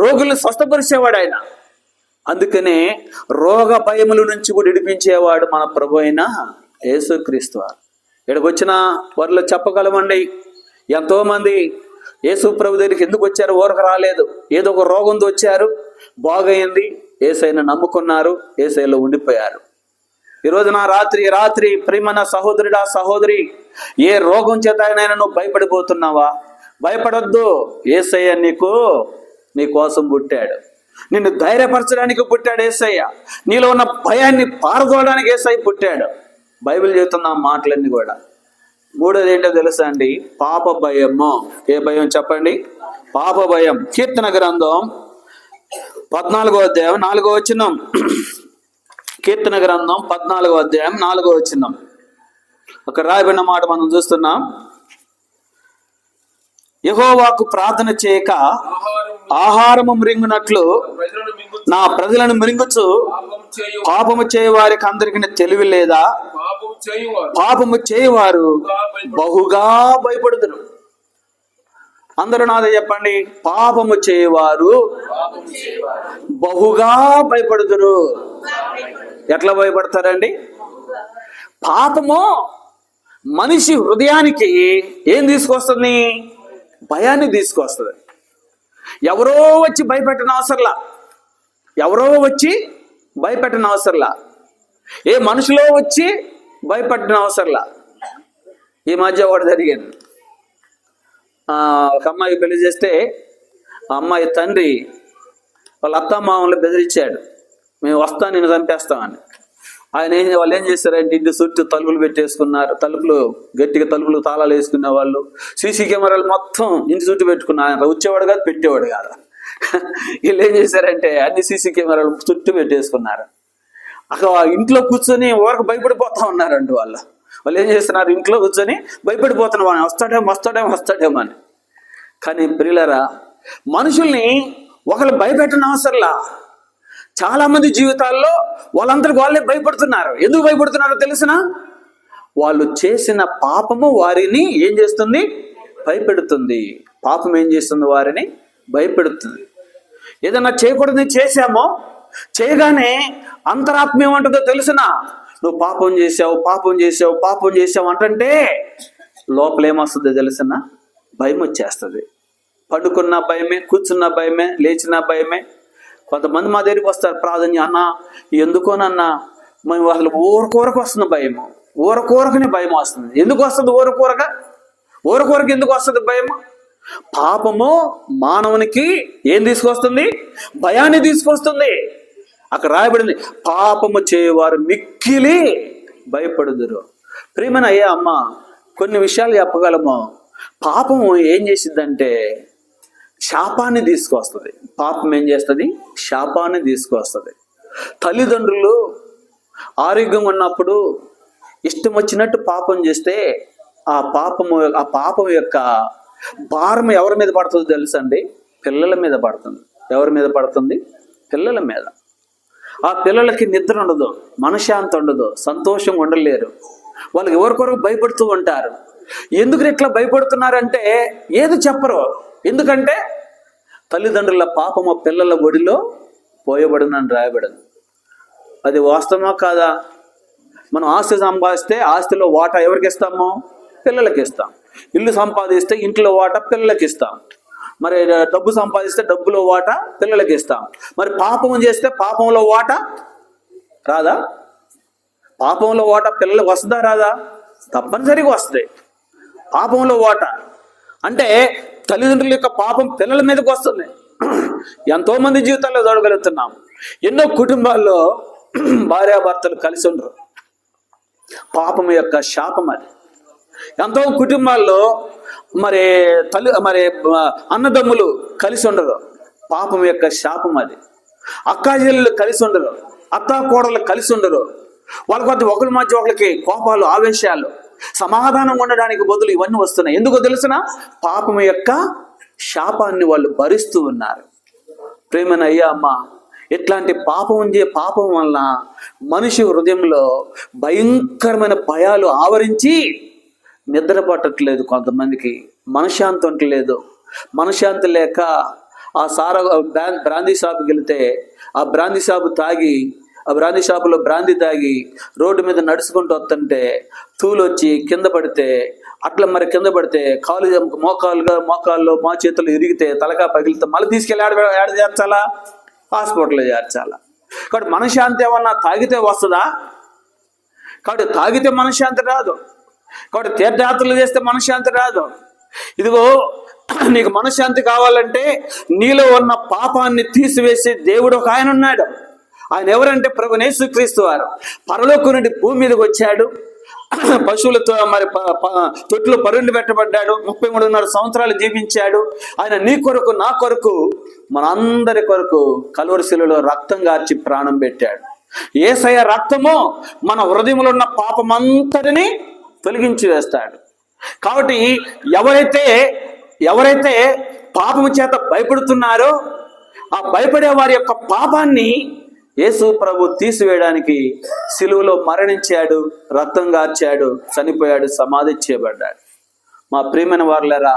రోగుల్ని స్వస్థపరిచేవాడు ఆయన. అందుకనే రోగ భయముల నుంచి కూడా విడిపించేవాడు మన ప్రభు అయిన యేసుక్రీస్తు వారు. ఇక్కడికి వచ్చిన వారిలో చెప్పగలమండి, ఎంతోమంది యేసు ప్రభు దగ్గరికి ఎందుకు వచ్చారు? ఊరకు రాలేదు, ఏదో ఒక రోగంతో వచ్చారు, బాగయింది, యేసయ్యను నమ్ముకున్నారు, యేసయ్యలో ఉండిపోయారు. ఈరోజు నా రాత్రి ప్రియమైన సహోదరుడా, సహోదరి, ఏ రోగం చేత అయినా నువ్వు భయపడిపోతున్నావా? భయపడొద్దు. యేసయ్య నీ కోసం పుట్టాడు. నిన్ను ధైర్యపరచడానికి పుట్టాడు యేసయ్య. నీలో ఉన్న భయాన్ని పారదోలడానికి యేసయ్య పుట్టాడు. బైబిల్ చెబుతున్న మాటలన్నీ కూడా. మూడోది ఏంటో తెలుసా అండి? పాప భయము. ఏ భయం చెప్పండి? పాప భయం. కీర్తన గ్రంథం 14వ అధ్యాయం 4వ వచనం. కీర్తన గ్రంథం 14వ అధ్యాయం 4వ వచనం. ఒక రాయబడిన మాట మనం చూస్తున్నాం. యెహోవాకు ప్రార్థన చేయక ఆహారము మృంగునట్లు నా ప్రజలను మృంగుచు పాపము చేయవారికి అందరికి తెలివి లేదా? పాపము చేయవారు బహుగా భయపడుదురు. అందరూ నాదే చెప్పండి. పాపము చేయవారు బహుగా భయపడుదురు. ఎట్లా భయపడతారండి? పాపము మనిషి హృదయానికి ఏం తీసుకొస్తుంది? భయాన్ని తీసుకొస్తుంది. ఎవరో వచ్చి భయపెట్టిన అవసరంలా, ఏ మనుషులో వచ్చి భయపెట్టిన అవసరంలా. ఈ మధ్య ఒకటి జరిగింది. ఒక అమ్మాయి పెళ్లి చేస్తే ఆ అమ్మాయి తండ్రి వాళ్ళ అత్తమామలు బెదిరించాడు, మేము వస్తాం, నేను చంపేస్తామని. వాళ్ళు ఏం చేశారంటే ఇంటి చుట్టూ తలుపులు పెట్టేసుకున్నారు. గట్టిగా తలుపులు తాళాలు వేసుకునే వాళ్ళు. సీసీ కెమెరాలు మొత్తం ఇంటి చుట్టూ పెట్టుకున్నారు. వచ్చేవాడు కాదు, పెట్టేవాడు కాదు. వీళ్ళు ఏం చేశారంటే అన్ని సీసీ కెమెరాలు చుట్టూ పెట్టేసుకున్నారు. అక్కడ ఇంట్లో కూర్చొని ఊరకు భయపడిపోతా ఉన్నారంట. వాళ్ళు ఏం చేస్తున్నారు? ఇంట్లో కూర్చొని భయపడిపోతున్నారు, వస్తాడేమో అని. కానీ ప్రియులారా, మనుషుల్ని ఒకళ్ళు భయపెట్టిన అవసరంలా. చాలా మంది జీవితాల్లో వాళ్ళందరికి వాళ్ళే భయపడుతున్నారు. ఎందుకు భయపడుతున్నారో తెలిసిన? వాళ్ళు చేసిన పాపము వారిని ఏం చేస్తుంది? భయపెడుతుంది. పాపం ఏం చేస్తుంది? వారిని భయపెడుతుంది. ఏదన్నా చేయకూడదని చేశామో, చేయగానే అంతరాత్మ ఏమంటుందో తెలిసిన? నువ్వు పాపం చేసావు అంటే లోపల ఏమొస్తుందో తెలిసిన? భయం వచ్చేస్తుంది. పడుకున్న భయమే, కూర్చున్న భయమే, లేచిన భయమే. కొంతమంది మా దగ్గరికి వస్తారు ప్రార్థన, అన్న ఎందుకోనన్నా మేము అసలు ఊరకూరకు వస్తుంది భయము. ఊరకూరకనే భయం వస్తుంది. ఎందుకు వస్తుంది ఊరకూరకు ఎందుకు వస్తుంది భయము? పాపము మానవునికి ఏం తీసుకొస్తుంది? భయాన్ని తీసుకొస్తుంది. అక్కడ రాయబడింది, పాపము చేయవారు మిక్కిలి భయపడుదురు. ప్రియమైన అయ్యా అమ్మ, కొన్ని విషయాలు చెప్పగలము. పాపము ఏం చేసిద్దంటే శాపాన్ని తీసుకొస్తుంది. పాపం ఏం చేస్తుంది? శాపాన్ని తీసుకొస్తుంది. తల్లిదండ్రులు ఆరోగ్యంగా ఉన్నప్పుడు ఇష్టం వచ్చినట్టు పాపం చేస్తే ఆ పాపం యొక్క భారం ఎవరి మీద పడుతుందో తెలుసండి? పిల్లల మీద పడుతుంది. ఎవరి మీద పడుతుంది? పిల్లల మీద. ఆ పిల్లలకి నిద్ర ఉండదు, మనశ్శాంతి ఉండదు, సంతోషంగా ఉండలేరు. వాళ్ళకి ఎవరికొరకు భయపడుతూ ఉంటారు. ఎందుకు ఇట్లా భయపడుతున్నారంటే ఏది చెప్పరు. ఎందుకంటే తల్లిదండ్రుల పాపము పిల్లల ఒడిలో పోయబడునని రాయబడింది. అది వాస్తవమా కాదా? మనం ఆస్తి సంపాదిస్తే ఆస్తిలో వాటా ఎవరికి ఇస్తాము? పిల్లలకి ఇస్తాం. ఇల్లు సంపాదిస్తే ఇంట్లో వాటా పిల్లలకి ఇస్తాం. మరి డబ్బు సంపాదిస్తే డబ్బులో వాటా పిల్లలకి ఇస్తాం. మరి పాపం చేస్తే పాపంలో వాటా రాదా? పాపంలో వాటా పిల్లలకు వస్తుందా రాదా? తప్పనిసరిగా వస్తుంది. పాపంలో వాటా అంటే తల్లిదండ్రుల యొక్క పాపం పిల్లల మీదకి వస్తుంది. ఎంతోమంది జీవితాల్లో చూడగలుగుతున్నాం. ఎన్నో కుటుంబాల్లో భార్యాభర్తలు కలిసి ఉండరు. పాపం యొక్క శాపం అది. ఎంతో కుటుంబాల్లో మరి అన్నదమ్ములు కలిసి ఉండరు. పాపం యొక్క శాపం అది. అక్కాజీలు కలిసి ఉండరు. అత్తాకోడలు కలిసి ఉండరు. వాళ్ళ కొద్ది ఒకరి మధ్య ఒకరికి కోపాలు, ఆవేశాలు, సమాధానం ఉండడానికి బదులు ఇవన్నీ వస్తున్నాయి. ఎందుకో తెలిసిన? పాపం యొక్క శాపాన్ని వాళ్ళు భరిస్తూ ఉన్నారు. ప్రేమన అయ్యా అమ్మ, ఇట్లాంటి పాపం వల్ల మనిషి హృదయంలో భయంకరమైన భయాలు ఆవరించి నిద్ర పట్టట్లేదు. కొంతమందికి మనశ్శాంతి ఉండలేదు. మనశ్శాంతి లేక ఆ బ్రాందీ షాపుకి వెళితే ఆ బ్రాందీ షాపులో బ్రాందీ తాగి రోడ్డు మీద నడుచుకుంటూ వస్తుంటే తూలు వచ్చి కింద పడితే, అట్లా మరి కింద పడితే మోకాల్లో మా చేతులు ఇరిగితే, తలకా పగిలితే మళ్ళీ తీసుకెళ్ళి ఏడ చేర్చాలా? హాస్పిటల్లో చేర్చాలా? కాబట్టి మనశ్శాంతి ఏమన్నా తాగితే వస్తుందా? కాబట్టి తాగితే మనశ్శాంతి రాదు. కాబట్టి తీర్థయాత్రలు చేస్తే మనశ్శాంతి రాదు. ఇదిగో నీకు మనశ్శాంతి కావాలంటే నీలో ఉన్న పాపాన్ని తీసివేసే దేవుడు ఒక ఆయన ఉన్నాడు. ఆయన ఎవరంటే ప్రభువైన యేసుక్రీస్తు వారు. పరలోకం నుండి భూమి మీదకి వచ్చాడు. పశువులతో మరి తొట్టులో పరుండి పెట్టబడ్డాడు. 33.5 సంవత్సరాలు జీవించాడు. ఆయన నీ కొరకు, నా కొరకు, మనందరి కొరకు కలువరి శిలువలో రక్తం గార్చి ప్రాణం పెట్టాడు. యేసయ్య రక్తము మన హృదయంలో ఉన్న పాపమంతటిని తొలగించి వేస్తాడు. కాబట్టి ఎవరైతే పాపము చేత భయపడుతున్నారో ఆ భయపడే వారి యొక్క పాపాన్ని యేసు ప్రభు తీసివేయడానికి సిలువలో మరణించాడు, రక్తం గార్చాడు, చనిపోయాడు, సమాధి చేయబడ్డాడు. మా ప్రియమైన వారులారా,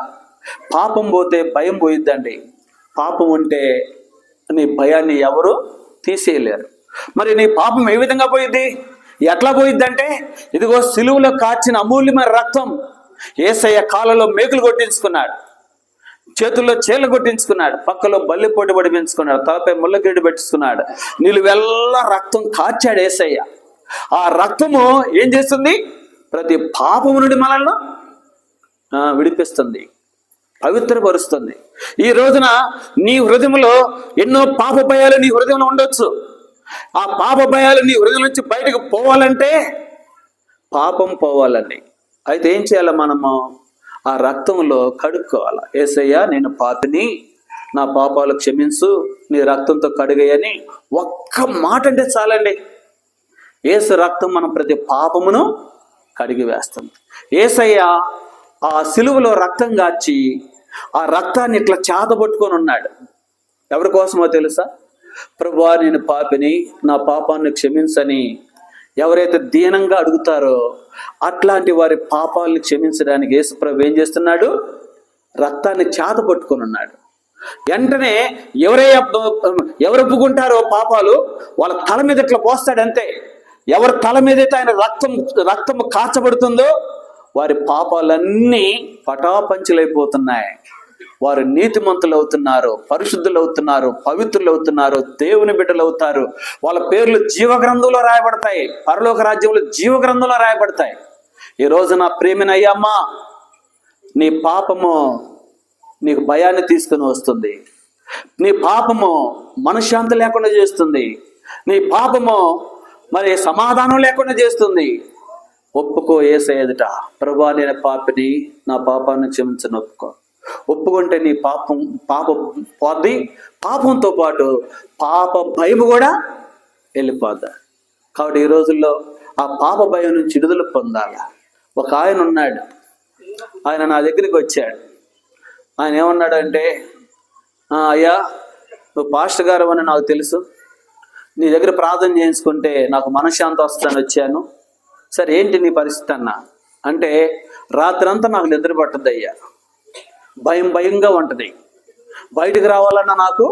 పాపం పోతే భయం పోయిద్దండి. పాపం ఉంటే నీ భయాన్ని ఎవరు తీసేయలేరు. మరి నీ పాపం ఏ విధంగా పోయిద్ది? ఎట్లా పోయిద్దంటే, ఇదిగో సిలువలో కార్చిన అమూల్యమైన రక్తం యేసయ్య కాళ్ళలో మేకులు కొట్టించుకున్నాడు, చేతుల్లో చేళ్ళు కొట్టించుకున్నాడు, పక్కలో బల్లిపోటు పడిపించుకున్నాడు, తలపై ముళ్ళగిడ్డు పెట్టించుకున్నాడు. నిలువెల్లా రక్తం కార్చాడు యేసయ్య. ఆ రక్తము ఏం చేస్తుంది? ప్రతి పాపము నుండి మనల్ని విడిపిస్తుంది, పవిత్రపరుస్తుంది. ఈ రోజున నీ హృదయంలో ఎన్నో పాప భయాలు నీ హృదయంలో ఉండొచ్చు. ఆ పాప భయాలు నీ హృదయం నుంచి బయటకు పోవాలంటే పాపం పోవాలండి. అయితే ఏం చేయాలి? మనము ఆ రక్తంలో కడుక్కోవాలి. యేసయ్యా, నేను పాపిని, నా పాపాలు క్షమించు, నీ రక్తంతో కడిగేయని ఒక్క మాట అంటే చాలండి. యేసు రక్తం మనం ప్రతి పాపమును కడిగి వేస్తుంది. యేసయ్య ఆ సిలువలో రక్తం గార్చి ఆ రక్తాన్ని ఇట్లా చేతబట్టుకొని ఉన్నాడు. ఎవరి కోసమో తెలుసా? ప్రభువా, నేను పాపిని, నా పాపాన్ని క్షమించని ఎవరైతే దీనంగా అడుగుతారో అట్లాంటి వారి పాపాలని క్షమించడానికి యేసు ప్రభు ఏం చేస్తున్నాడు? రక్తాన్ని చేత పట్టుకొని ఉన్నాడు. వెంటనే ఎవరు ఒప్పుకుంటారో పాపాలు వాళ్ళ తల మీద ఇట్లా పోస్తాడంతే. ఎవరి తల మీదైతే ఆయన రక్తము కాచబడుతుందో వారి పాపాలన్నీ పటాపంచలైపోతున్నాయి. వారు నీతిమంతులు అవుతున్నారు, పరిశుద్ధులు అవుతున్నారు, పవిత్రులు అవుతున్నారు, దేవుని బిడ్డలు అవుతారు. వాళ్ళ పేర్లు జీవగ్రంథంలో రాయబడతాయి, పరలోక రాజ్యంలో జీవగ్రంథంలో రాయబడతాయి. ఈ రోజు నా ప్రేమిన అయ్యమ్మా, నీ పాపము నీకు భయాన్ని తీసుకుని వస్తుంది. నీ పాపము మనశ్శాంతి లేకుండా చేస్తుంది. నీ పాపము మరి సమాధానం లేకుండా చేస్తుంది. ఒప్పుకో యేసయ్య ఎదుట, ప్రభువా, నేను పాపిని, నా పాపాన్ని క్షమించను ఒప్పుకుంటే నీ పాప పోద్ది. పాపంతో పాటు పాప భయం కూడా వెళ్ళిపోద్ది. కాబట్టి ఈ రోజుల్లో ఆ పాప భయం నుంచి విడుదల పొందాలి. ఒక ఆయన ఉన్నాడు, ఆయన నా దగ్గరికి వచ్చాడు. ఆయన ఏమన్నాడంటే, అయ్యా, నువ్వు పాస్టర్ గారు అని నాకు తెలుసు, నీ దగ్గర ప్రార్థన చేయించుకుంటే నాకు మనశ్శాంతి వస్తుందని వచ్చాను, సరే ఏంటి నీ పరిస్థితి అన్న అంటే, రాత్రంతా నాకు నిద్ర పట్టద్దయ్యా, భయంగా ఉంటుంది, బయటికి రావాలన్నా నాకు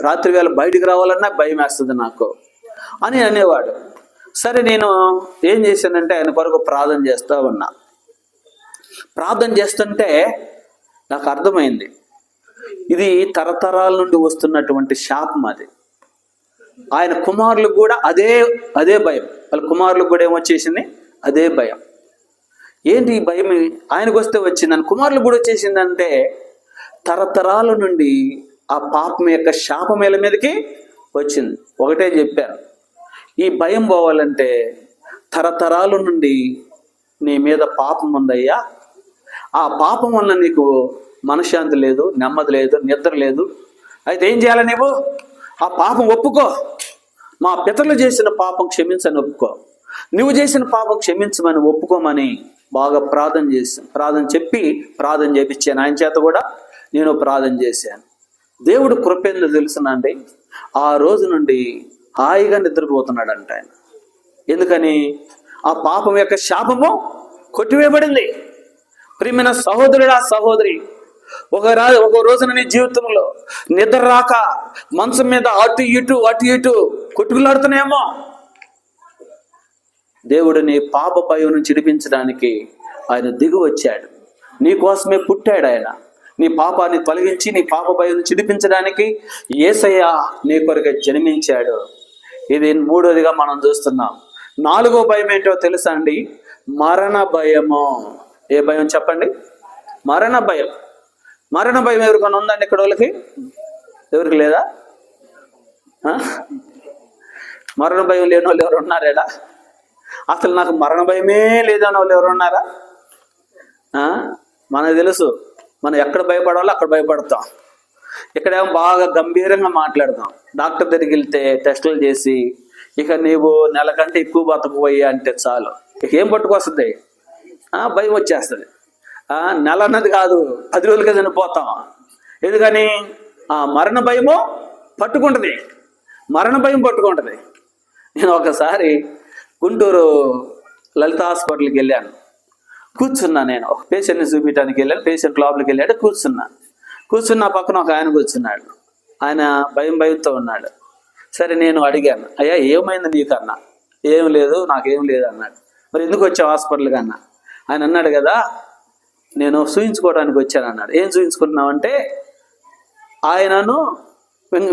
రాత్రి వేళ బయటికి రావాలన్నా భయం వేస్తుంది నాకు అని అనేవాడు. సరే నేను ఏం చేశానంటే ఆయన కొరకు ప్రార్థన చేస్తూ ఉన్నా. ప్రార్థన చేస్తుంటే నాకు అర్థమైంది, ఇది తరతరాల నుండి వస్తున్నటువంటి శాపం. అది ఆయన కుమారులకు కూడా అదే భయం, వాళ్ళ కుమారులకు కూడా ఏమొచ్చేసింది, అదే భయం. ఏంటి ఈ భయం ఆయనకు వస్తే వచ్చిందని కుమారులకు కూడా వచ్చేసిందంటే, తరతరాల నుండి ఆ పాపం యొక్క శాపం వీళ్ళ మీదకి వచ్చింది. ఒకటే చెప్పాను, ఈ భయం పోవాలంటే తరతరాల నుండి నీ మీద పాపం ఉందయ్యా, ఆ పాపం వల్ల నీకు మనశ్శాంతి లేదు, నెమ్మది లేదు, నిద్ర లేదు. అయితే ఏం చేయాలి, నీవు ఆ పాపం ఒప్పుకో, మా పితరులు చేసిన పాపం క్షమించని ఒప్పుకో, నువ్వు చేసిన పాపం క్షమించమని ఒప్పుకోమని బాగా ప్రార్థన చేపించాను. ఆయన చేత కూడా నేను ప్రార్థన చేశాను. దేవుడు కృపేందో తెలుసునండి, ఆ రోజు నుండి హాయిగా నిద్రపోతున్నాడంట ఆయన. ఎందుకని? ఆ పాపం యొక్క శాపము కొట్టివేయబడింది. ప్రియమైన సహోదరుడా, సహోదరి, ఒక రోజున నీ జీవితంలో నిద్ర రాక మంచం మీద అటు ఇటు కొట్టుకులాడుతున్నాయేమో, దేవుడు నీ పాప భయం నుంచి విడిపించడానికి ఆయన దిగి వచ్చాడు. నీ కోసమే పుట్టాడు ఆయన. నీ పాపాన్ని తొలగించి నీ పాప భయం నుంచి విడిపించడానికి యేసయ్య నీ కొరకు జన్మించాడు. ఇది మూడోదిగా మనం చూస్తున్నాం. నాలుగో భయం ఏంటో తెలుసా అండి? మరణ భయము. ఏ భయం చెప్పండి? మరణ భయం. మరణ భయం ఎవరికైనా ఉందండి ఇక్కడ వాళ్ళకి? ఎవరికి లేదా? మరణ భయం లేని వాళ్ళు ఎవరు ఉన్నారేడా? అసలు నాకు మరణ భయమే లేదని వాళ్ళు ఎవరు ఉన్నారా? మనకు తెలుసు, మనం ఎక్కడ భయపడాలో అక్కడ భయపడతాం. ఇక్కడేమో బాగా గంభీరంగా మాట్లాడతాం. డాక్టర్ దగ్గరికి వెళ్తే టెస్టులు చేసి, ఇక నీవు నెల కంటే ఎక్కువ బతకపోయి అంటే చాలు, ఇక ఏం పట్టుకొస్తుంది? భయం వచ్చేస్తుంది. నెల అన్నది కాదు, 10 రోజులుగా చనిపోతాం. ఎందుకని? మరణ భయము పట్టుకుంటుంది. మరణ భయం పట్టుకుంటుంది. నేను ఒకసారి గుంటూరు లలిత హాస్పిటల్కి వెళ్ళాను. కూర్చున్నా, నేను ఒక పేషెంట్ని చూపించడానికి వెళ్ళాను. పేషెంట్ లోపలికి వెళ్ళాడు. కూర్చున్న పక్కన ఒక ఆయన కూర్చున్నాడు. ఆయన భయంతో ఉన్నాడు. సరే నేను అడిగాను, అయ్యా ఏమైంది నీకన్నా? ఏం లేదు, నాకేం లేదు అన్నాడు. మరి ఎందుకు వచ్చావు హాస్పిటల్కి అన్నా? ఆయన అన్నాడు కదా, నేను చూయించుకోవడానికి వచ్చాను అన్నాడు. ఏం చూయించుకుంటున్నావంటే, ఆయనను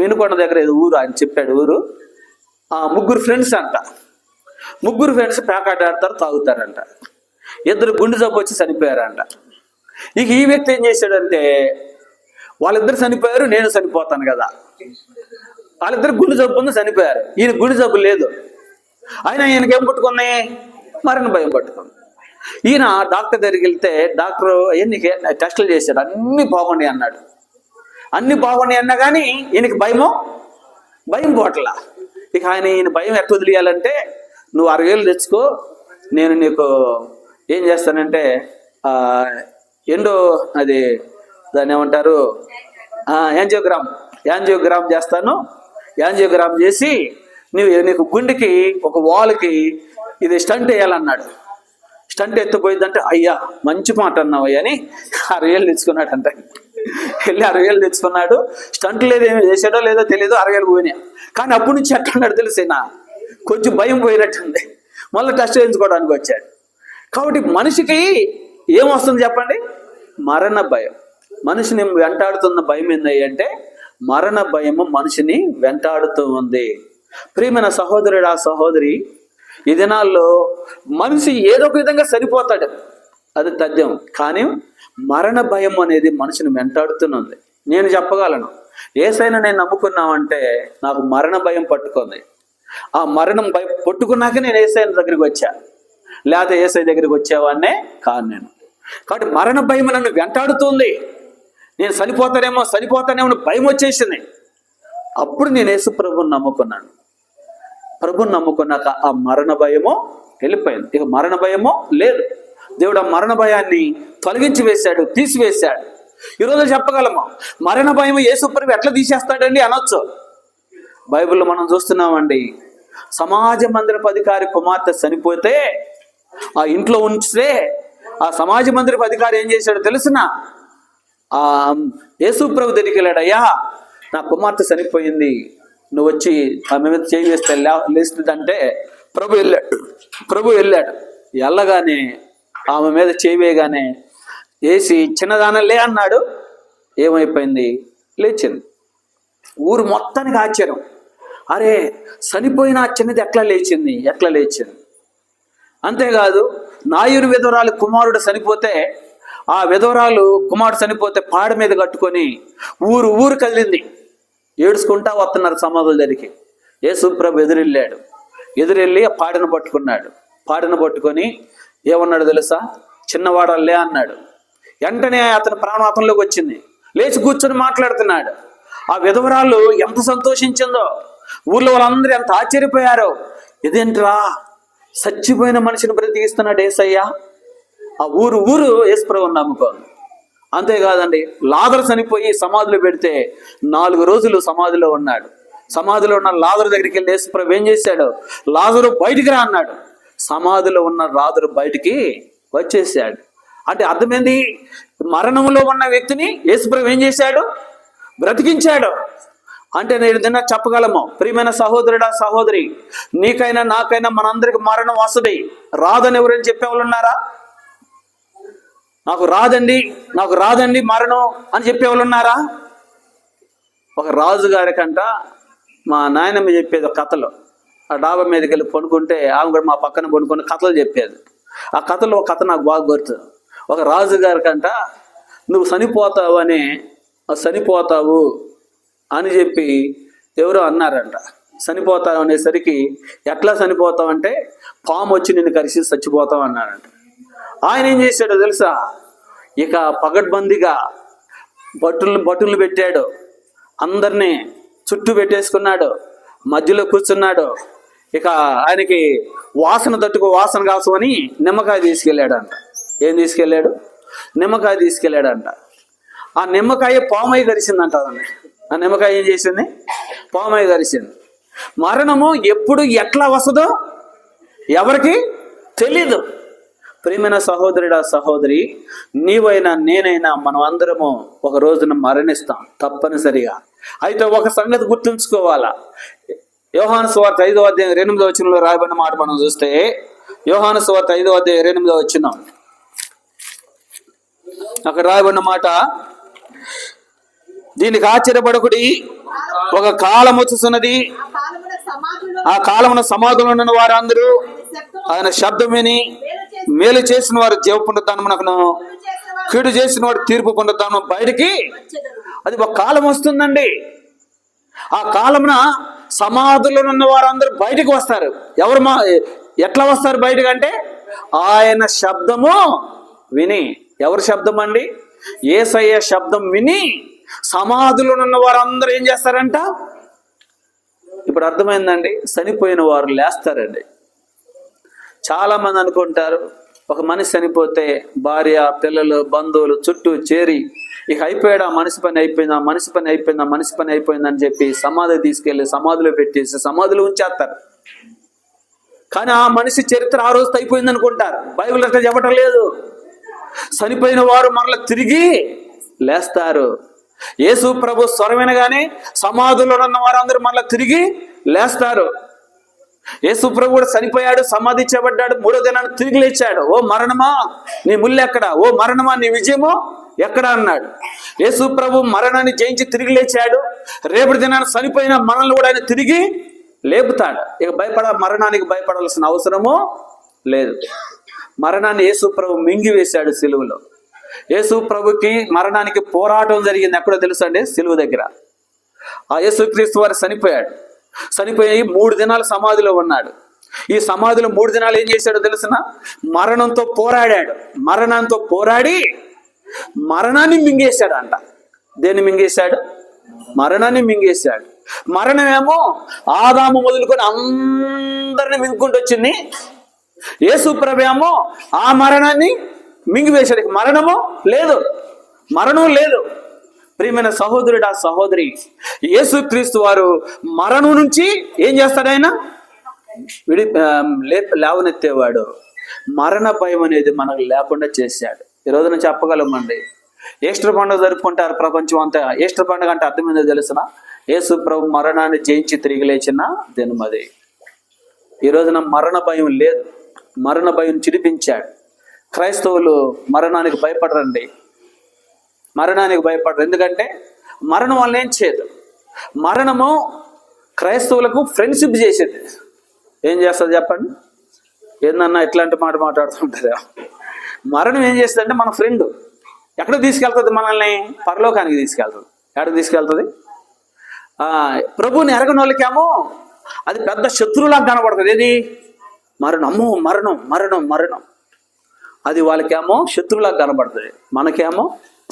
వినుకొండ దగ్గర ఏదో ఊరు ఆయన చెప్పాడు. ఊరు 3 ఫ్రెండ్స్ అంట. 3 ఫ్రెండ్స్ ప్యాకాట్ ఆడతారు, తాగుతారంట. 2 గుండె జబ్బు వచ్చి చనిపోయారంట. ఇక ఈ వ్యక్తి ఏం చేశాడంటే, వాళ్ళిద్దరు చనిపోయారు, నేను చనిపోతాను కదా. వాళ్ళిద్దరు గుండె జబ్బు ఉంది, చనిపోయారు. ఈయన గుండె జబ్బు లేదు. అయినా ఈయనకేం పట్టుకుంది? మరణ భయం పట్టుకుంది. ఈయన డాక్టర్ దగ్గరికి వెళ్తే డాక్టర్ ఎన్ని టెస్టులు చేశాడు, అన్ని బాగున్నాయి అన్నాడు. అన్ని బాగున్నాయి అన్నా కానీ ఈయనకి భయం పోట్లా. ఇక ఈయన భయం ఎట్లా వదిలేయాలంటే, నువ్వు 6,000 తెచ్చుకో, నేను నీకు ఏం చేస్తానంటే అది దాన్ని ఏమంటారు, యాంజియోగ్రామ్ చేస్తాను. యాంజియోగ్రామ్ చేసి నీకు గుండెకి ఒక వాల్కి ఇది స్టంట్ వేయాలన్నాడు. స్టంట్ ఎత్తిపోయిందంటే, అయ్యా మంచి మాట అన్నావయ్యా అని 6,000 తెచ్చుకున్నాడు అంట. వెళ్ళి 6,000 తెచ్చుకున్నాడు. స్టంట్ లేదు, ఏమి చేసాడో లేదో తెలియదు, 6,000 పోయినాయి. కానీ అప్పటి నుంచి ఎట్లన్నాడు తెలిసేనా, కొంచెం భయం పోయినట్టుంది. మళ్ళీ టెస్ట్ చేయించుకోవడానికి వచ్చాడు. కాబట్టి మనిషికి ఏమొస్తుంది చెప్పండి? మరణ భయం. మనిషిని వెంటాడుతున్న భయం ఏంది అంటే, మరణ భయము మనిషిని వెంటాడుతూ ఉంది. ప్రియమైన సహోదరుడా, సహోదరి, ఈ దినాల్లో మనిషి ఏదో ఒక విధంగా సరిపోతాడు, అది తథ్యం. కానీ మరణ భయం అనేది మనిషిని వెంటాడుతున్నది. నేను చెప్పగలను, యేసయ్యను నేను నమ్ముకున్నామంటే నాకు మరణ భయం పట్టుకుంది. ఆ మరణం భయం పట్టుకున్నాక నేను యేసయ్య దగ్గరికి వచ్చా, లేకపోతే యేసయ్య దగ్గరికి వచ్చేవాడినే కాదు నేను. కాబట్టి మరణ భయం నన్ను వెంటాడుతుంది. నేను చనిపోతానేమో భయం వచ్చేసింది. అప్పుడు నేను యేసు ప్రభువుని నమ్ముకున్నాను. ప్రభువుని నమ్ముకున్నాక ఆ మరణ భయము వెళ్ళిపోయింది. ఇక మరణ భయము లేదు. దేవుడు ఆ మరణ భయాన్ని తొలగించి వేశాడు, తీసివేశాడు. ఈరోజు చెప్పగలము, మరణ భయం యేసు ప్రభు ఎట్లా తీసేస్తాడండి అనొచ్చు. బైబిల్లో మనం చూస్తున్నామండి, సమాజ మందిరపు అధికారి కుమార్తె చనిపోతే ఆ ఇంట్లో ఉంచితే ఆ సమాజ మందిరపు అధికారి ఏం చేశాడో తెలుసున, ఆ యేసు ప్రభు దగ్గరికి వెళ్ళాడు. అయ్యా, నా కుమార్తె చనిపోయింది, నువ్వు వచ్చి ఆమె మీద చేయి వేస్తే లేస్తుందంటే ప్రభు వెళ్ళాడు. వెళ్ళగానే ఆమె మీద చేయి వేయగానే వేసి చిన్నదానలే అన్నాడు. ఏమైపోయింది? లేచింది. ఊరు మొత్తానికి ఆశ్చర్యం. అరే, చనిపోయిన ఆ చిన్నది ఎట్లా లేచింది? అంతేకాదు, నాయుడు విధవరాలు కుమారుడు చనిపోతే, ఆ విధవరాలు కుమారుడు చనిపోతే పాడ మీద కట్టుకొని ఊరు కదిలింది. ఏడుచుకుంటా వస్తున్నారు సమాధుల దగ్గరికి. యేసు ప్రభు ఎదురెళ్ళి ఆ పాడను పట్టుకున్నాడు. పాడను పట్టుకొని ఏమన్నాడు తెలుసా? చిన్నవాడల్లే అన్నాడు. వెంటనే అతని ప్రాణాతంలోకి వచ్చింది. లేచి కూర్చొని మాట్లాడుతున్నాడు. ఆ విధవరాలు ఎంత సంతోషించిందో, ఊర్లో వాళ్ళందరూ ఎంత ఆశ్చర్యపోయారో. ఇదేంట్రా, చచ్చిపోయిన మనిషిని బ్రతికిస్తున్నాడు యేసయ్య. ఆ ఊరు యేసుప్రభువుని నమ్ముకోండి. అంతేకాదండి, లాజరు చనిపోయి సమాధిలో పెడితే 4 రోజులు సమాధిలో ఉన్నాడు. సమాధిలో ఉన్న లాజరు దగ్గరికి వెళ్ళి యేసుప్రభు ఏం చేశాడు? లాజరు బయటికి రా అన్నాడు. సమాధిలో ఉన్న లాజరు బయటికి వచ్చేసాడు. అంటే అర్థమైంది, మరణంలో ఉన్న వ్యక్తిని యేసుప్రభు ఏం చేశాడు? బ్రతికించాడు. అంటే నేను నిన్న చెప్పగలము, ప్రియమైన సహోదరుడా సహోదరి, నీకైనా నాకైనా మనందరికి మరణం వస్తుంది. రాదని ఎవరైనా చెప్పేవాళ్ళు ఉన్నారా? నాకు రాదండి మరణం అని చెప్పేవాళ్ళు ఉన్నారా? ఒక రాజుగారి కంట మా నాయనమ్మ చెప్పేది ఒక కథలో. ఆ డాబా మీదకి వెళ్ళి పడుకుంటే ఆమె కూడా మా పక్కన పడుకుని కథలు చెప్పేది. ఆ కథలో ఒక కథ నాకు బాగా గుర్తు. ఒక రాజుగారి కంట నువ్వు చనిపోతావు అని చెప్పి ఎవరో అన్నారంట. చనిపోతావు అనేసరికి ఎట్లా చనిపోతావు అంటే, పాము వచ్చి నిన్ను కరిసి చచ్చిపోతావు అన్నారంట. ఆయన ఏం చేశాడో తెలుసా? ఇక పగడ్బందీగా భటులను పెట్టాడు. అందరినీ చుట్టూ పెట్టేసుకున్నాడు. మధ్యలో కూర్చున్నాడు. ఇక ఆయనకి వాసన కాసుకొని నిమ్మకాయ తీసుకెళ్ళాడంట. ఏం తీసుకెళ్ళాడు? నిమ్మకాయ తీసుకెళ్ళాడంట. ఆ నిమ్మకాయ పామై కరిసిందంట. ఆ నిమ్మకాయ ఏం చేసింది? పామై కరిసింది. మరణము ఎప్పుడు ఎట్లా వస్తుందో ఎవరికి తెలీదు. ప్రియమైన సహోదరుడా సహోదరి, నీవైనా నేనైనా మనం అందరము ఒక రోజున మరణిస్తాం తప్పనిసరిగా. అయితే ఒక సంగతి గుర్తుంచుకోవాలా. యోహాను సువార్త 5వ అధ్యాయం 8వ వచనంలో రాయబడిన మాట మనం చూస్తే, యోహాను సువార్త 5వ అధ్యాయం 8వ వచనం అక్కడ రాయబడిన మాట, దీనికి ఆశ్చర్యపడకుడి, ఒక కాలం వచ్చుతున్నది, ఆ కాలమున సమాధులు ఉన్న వారందరూ ఆయన శబ్దం విని మేలు చేసిన వారు జీవ పునరుద్ధానమునకును, కీడు చేసిన వారు తీర్పు పునరుద్ధానం బయటికి. అది ఒక కాలం వస్తుందండి. ఆ కాలమున సమాధుల్లో ఉన్న వారందరూ బయటికి వస్తారు. ఎట్లా వస్తారు బయటకు అంటే, ఆయన శబ్దము విని. ఎవరి శబ్దం అండి? యేసయ్య శబ్దం విని సమాధుల్లో ఉన్న వారందరూ ఏం చేస్తారంట? ఇప్పుడు అర్థమైందండి, చనిపోయిన వారు లేస్తారండి. చాలా మంది అనుకుంటారు, ఒక మనిషి చనిపోతే భార్య పిల్లలు బంధువులు చుట్టూ చేరి ఇక అయిపోయాడు, ఆ మనిషి పని అయిపోయిందని చెప్పి సమాధి తీసుకెళ్లి సమాధిలో పెట్టేసి సమాధిలో ఉంచేస్తారు. కానీ ఆ మనిషి చరిత్ర ఆ రోజుతో అయిపోయింది అనుకుంటారు. బైబిల్ అట్లా చెప్పటం లేదు. చనిపోయిన వారు మరలా తిరిగి లేస్తారు. యేసు ప్రభు స్వరం వినగానే సమాధిలో ఉన్న వారందరూ మరలా తిరిగి లేస్తారు. యేసు ప్రభు కూడా చనిపోయాడు, సమాధి చేయబడ్డాడు, 3వ దినాన్ని తిరిగి లేచాడు. ఓ మరణమా నీ ముళ్ళు ఎక్కడ? ఓ మరణమా నీ విజయము ఎక్కడ అన్నాడు. యేసు ప్రభు మరణాన్ని జయించి తిరిగి లేచాడు. రేపటి దినాన్ని చనిపోయిన మనల్ని కూడా ఆయన తిరిగి లేపుతాడు. ఇక మరణానికి భయపడాల్సిన అవసరము లేదు. మరణాన్ని యేసు ప్రభు మింగివేశాడు సిలువలో. యేసు ప్రభుకి మరణానికి పోరాటం జరిగింది. ఎక్కడో తెలుసు అండి? సిలువ దగ్గర. ఆ యేసుక్రీస్తు వారు చనిపోయి 3 దినాలు సమాధిలో ఉన్నాడు. ఈ సమాధిలో 3 దినాలు ఏం చేశాడో తెలుసునా? మరణంతో పోరాడాడు. మరణంతో పోరాడి మరణాన్ని మింగేశాడు అంట. దేన్ని మింగేశాడు? మరణాన్ని మింగేశాడు. మరణమేమో ఆదాము మొదలుకొని అందరిని మింగుకుంటూ వచ్చింది. యేసు ప్రభు ఏమో ఆ మరణాన్ని మింగివేశాడు. మరణం లేదు. ప్రియమైన సహోదరుడా సహోదరి, యేసుక్రీస్తు వారు మరణం నుంచి ఏం చేస్తాడు? ఆయన లేవనెత్తేవాడు. మరణ భయం అనేది మనకు లేకుండా చేశాడు. ఈరోజు నేను చెప్పగలమండి, ఈస్టర్ పండుగ జరుపుకుంటారు ప్రపంచం అంతా. ఈస్టర్ పండుగ అంటే అర్థం ఏందో తెలుసిన? యేసు ప్రభు మరణాన్ని జయించి తిరిగి లేచిన దినం అది. ఈ రోజున మరణ భయం లేదు, మరణ భయం చిడిపించాడు. క్రైస్తవులు మరణానికి భయపడరండి, మరణానికి భయపడరు. ఎందుకంటే మరణం వల్ల ఏం చేయదు. మరణము క్రైస్తవులకు ఫ్రెండ్షిప్ చేసేది. ఏం చేస్తుంది చెప్పండి? ఏందన్నా ఇట్లాంటి మాట మాట్లాడుతుంటారా? మరణం ఏం చేస్తుందంటే మన ఫ్రెండ్. ఎక్కడ తీసుకెళ్తుంది మనల్ని? పరలోకానికి తీసుకెళ్తుంది. ఎక్కడ తీసుకెళ్తుంది? ప్రభువుని ఎరగని వాళ్ళకేమో అది పెద్ద శత్రువులాగా కనబడుతుంది. ఏది? మరణం. అమ్మో మరణం మరణం మరణం, అది వాళ్ళకేమో శత్రువులాగా కనబడుతుంది, మనకేమో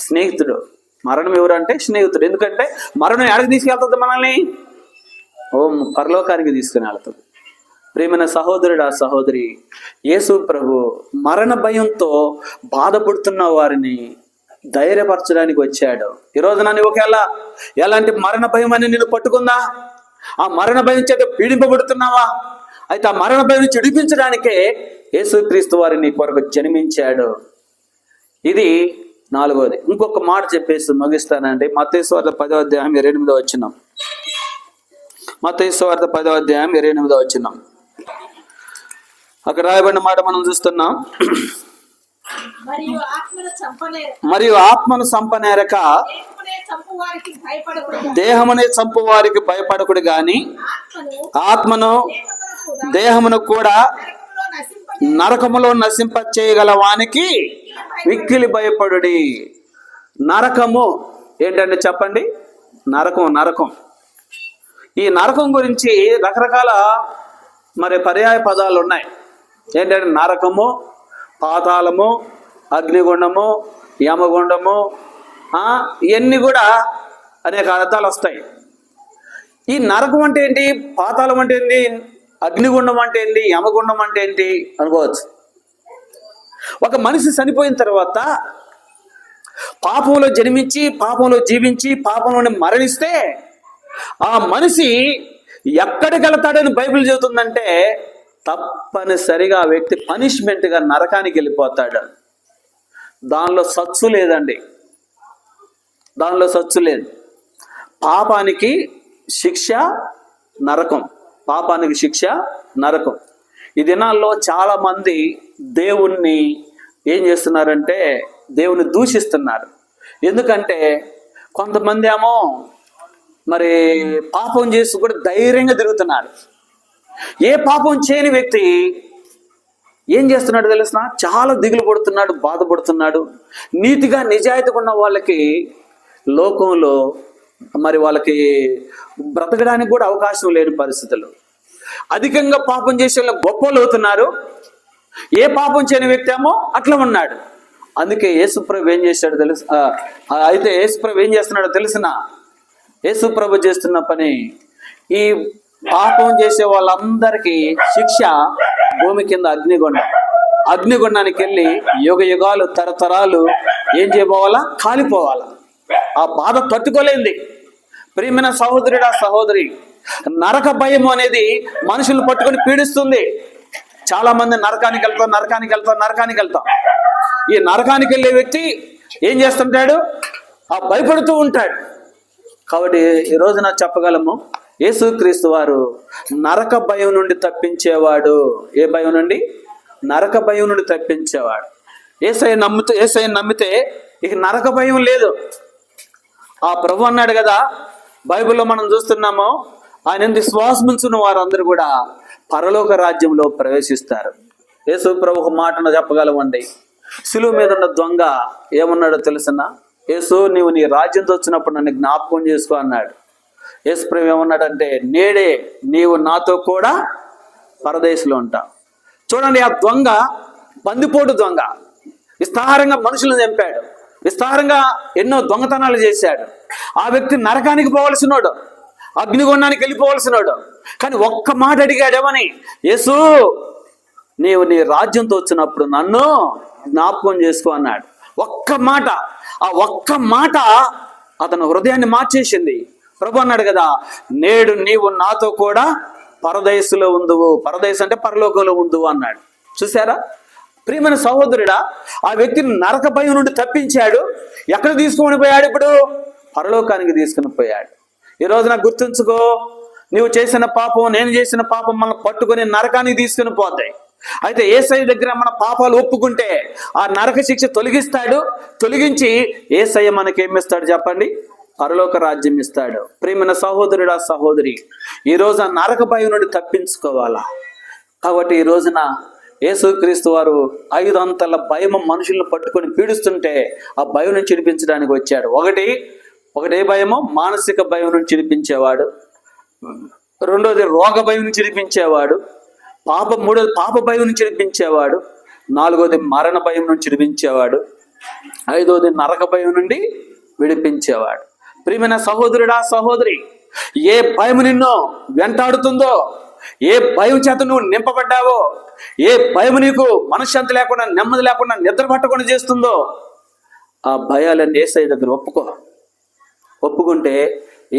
స్నేహితుడు. మరణం ఎవరంటే స్నేహితుడు. ఎందుకంటే మరణం ఎక్కడికి తీసుకెళ్తుంది మనల్ని? పరలోకానికి తీసుకుని వెళ్తుంది. ప్రియమైన సహోదరుడు, ఆ సహోదరి, యేసు ప్రభు మరణ భయంతో బాధపడుతున్న వారిని ధైర్యపరచడానికి వచ్చాడు. ఈరోజు నన్ను ఒకవేళ ఎలాంటి మరణ భయం అని నేను పట్టుకుందా? ఆ మరణ భయం చేత పీడింపబడుతున్నావా? అయితే ఆ మరణ భయం చెడిపించడానికే యేసుక్రీస్తు వారిని కొరకు జన్మించాడు. ఇది 4వది. ఇంకొక మాట చెప్పేసి ముగిస్తానండి. మత్తయి సువార్త 10వ అధ్యాయం 28వ వచనం. మత్తయి సువార్త 10వ అధ్యాయం 28వ వచనం. అక్కడ రాయబడిన మాట మనం చూస్తున్నాం. మరియు ఆత్మను చంపనేరక దేహమునే చంపు వారికి భయపడకుడు గాని ఆత్మను దేహమును కూడా నరకములో నశింప చేయగల వానికి మిక్కిలి భయపడుడి. నరకము ఏంటంటే చెప్పండి? నరకం. ఈ నరకం గురించి రకరకాల పర్యాయ పదాలు ఉన్నాయి. ఏంటంటే నరకము, పాతాళము, అగ్నిగుండము, యమగుండము, ఇవన్నీ కూడా అనేక అర్థాలు వస్తాయి. ఈ నరకం అంటే ఏంటి? పాతాళం అంటే ఏంటి? అగ్నిగుండం అంటే ఏంటి? యమగుండం అంటే ఏంటి అనుకోవచ్చు. ఒక మనిషి చనిపోయిన తర్వాత పాపంలో జన్మించి, పాపంలో జీవించి, పాపంలోనే మరణిస్తే ఆ మనిషి ఎక్కడికి వెళతాడని బైబిల్ చెబుతుందంటే తప్పనిసరిగా ఆ వ్యక్తి పనిష్మెంట్గా నరకానికి వెళ్ళిపోతాడు. దానిలో సచ్చు లేదండి, దానిలో సచ్చు లేదు. పాపానికి శిక్ష నరకం, పాపానికి శిక్ష నరకం. ఈ దినాల్లో చాలా మంది దేవుణ్ణి ఏం చేస్తున్నారంటే దేవుని దూషిస్తున్నారు. ఎందుకంటే కొంతమంది ఏమో పాపం చేసి కూడా ధైర్యంగా తిరుగుతున్నారు. ఏ పాపం చేయని వ్యక్తి ఏం చేస్తున్నాడు తెలుసిన? చాలా దిగులు పడుతున్నాడు, బాధపడుతున్నాడు. నీతిగా నిజాయితీగా ఉన్న వాళ్ళకి లోకంలో వాళ్ళకి బ్రతకడానికి కూడా అవకాశం లేని పరిస్థితులు. అధికంగా పాపం చేసే వాళ్ళు గొప్పలు అవుతున్నారు. ఏ పాపం చేయని వ్యక్తి ఏమో అట్లా ఉన్నాడు. అందుకే యేసుప్రభు ఏం చేశాడు తెలుసు? అయితే యేసుప్రభు ఏం చేస్తున్నాడో తెలిసిన? యేసుప్రభు చేస్తున్న పని, ఈ పాపం చేసే వాళ్ళందరికీ శిక్ష భూమి కింద అగ్నిగుండానికి వెళ్ళి యుగ యుగాలు తరతరాలు ఏం చేయబోవాలా? కాలిపోవాలా. ఆ బాధ తట్టుకోలేంది. ప్రియమైన సహోదరుడు, ఆ సహోదరి, నరక భయం అనేది మనుషులు పట్టుకొని పీడిస్తుంది. చాలా మంది నరకానికి వెళ్తాం. ఈ నరకానికి వెళ్ళే వ్యక్తి ఏం చేస్తుంటాడు? భయపడుతూ ఉంటాడు. కాబట్టి ఈ రోజున చెప్పగలము, యేసుక్రీస్తు వారు నరక భయం నుండి తప్పించేవాడు. ఏ భయం నుండి? నరక భయం నుండి తప్పించేవాడు. యేసయ్యను నమ్మితే ఇక నరక భయం లేదు. ఆ ప్రభు అన్నాడు కదా, బైబిల్లో మనం చూస్తున్నాము, ఆయన విశ్వాసం ఉంచిన వారందరూ కూడా పరలోక రాజ్యంలో ప్రవేశిస్తారు. యేసు ప్రభు ఒక మాటను చెప్పగలమండి. శిలువ మీద ఉన్న దొంగ ఏమన్నాడో తెలుసునా? యేసు, నీవు నీ రాజ్యంతో వచ్చినప్పుడు నన్ను జ్ఞాపకం చేసుకో అన్నాడు. యేసు ప్రభు ఏమన్నాడంటే, నేడే నీవు నాతో కూడా పరదేశంలో ఉంటావు. చూడండి, ఆ దొంగ బందిపోటు దొంగ విస్తారంగా మనుషులను చంపాడు, విస్తారంగా ఎన్నో దొంగతనాలు చేశాడు. ఆ వ్యక్తి నరకానికి పోవలసినోడు, అగ్నిగుండానికి వెళ్ళిపోవలసినోడు. కానీ ఒక్క మాట అడిగాడేమని? యేసు, నీవు నీ రాజ్యంతో వచ్చినప్పుడు నన్ను జ్ఞాపకం చేసుకో అన్నాడు. ఒక్క మాట. ఆ ఒక్క మాట అతను హృదయాన్ని మార్చేసింది. ప్రభు అన్నాడు కదా, నేడు నీవు నాతో కూడా పరదేశంలో ఉందువు. పరదేశం అంటే పరలోకంలో ఉందువు అన్నాడు. చూసారా? ప్రియమైన సహోదరుడా, ఆ వ్యక్తిని నరక భయం నుండి తప్పించాడు. ఎక్కడ తీసుకొని పోయాడు? ఇప్పుడు పరలోకానికి తీసుకుని పోయాడు. ఈ రోజున గుర్తుంచుకో, నువ్వు చేసిన పాపం, నేను చేసిన పాపం మనం పట్టుకొని నరకానికి తీసుకుని పోతాయి. అయితే యేసయ్య దగ్గర మన పాపాలు ఒప్పుకుంటే ఆ నరక శిక్ష తొలగిస్తాడు. తొలగించి యేసయ్య మనకేమిస్తాడు చెప్పండి? పరలోక రాజ్యం ఇస్తాడు. ప్రియమైన సహోదరుడా, సహోదరి, ఈ రోజు ఆ నరక భయం నుండి తప్పించుకోవాలా? కాబట్టి ఈ రోజున యేసుక్రీస్తు వారు 5 అంతల భయం మనుషులను పట్టుకొని పీడిస్తుంటే ఆ భయం నుంచి విడిపించడానికి వచ్చాడు. ఒకటే భయము, మానసిక భయం నుంచి విడిపించేవాడు. రెండోది రోగ భయం నుంచి విడిపించేవాడు. మూడోది పాప భయం నుంచి విడిపించేవాడు. నాలుగోది మరణ భయం నుంచి విడిపించేవాడు. ఐదోది నరక భయం నుండి విడిపించేవాడు. ప్రియమైన సహోదరుడా, సహోదరి, ఏ భయం నిన్ను వెంటాడుతుందో, ఏ భయం చేత నువ్వు నింపబడ్డావో, ఏ భయం నీకు మనశ్శాంతి లేకుండా, నెమ్మది లేకుండా, నిద్ర పట్టకుండా చేస్తుందో, ఆ భయాలన్నీ యేసయ్య దగ్గర ఒప్పుకుంటే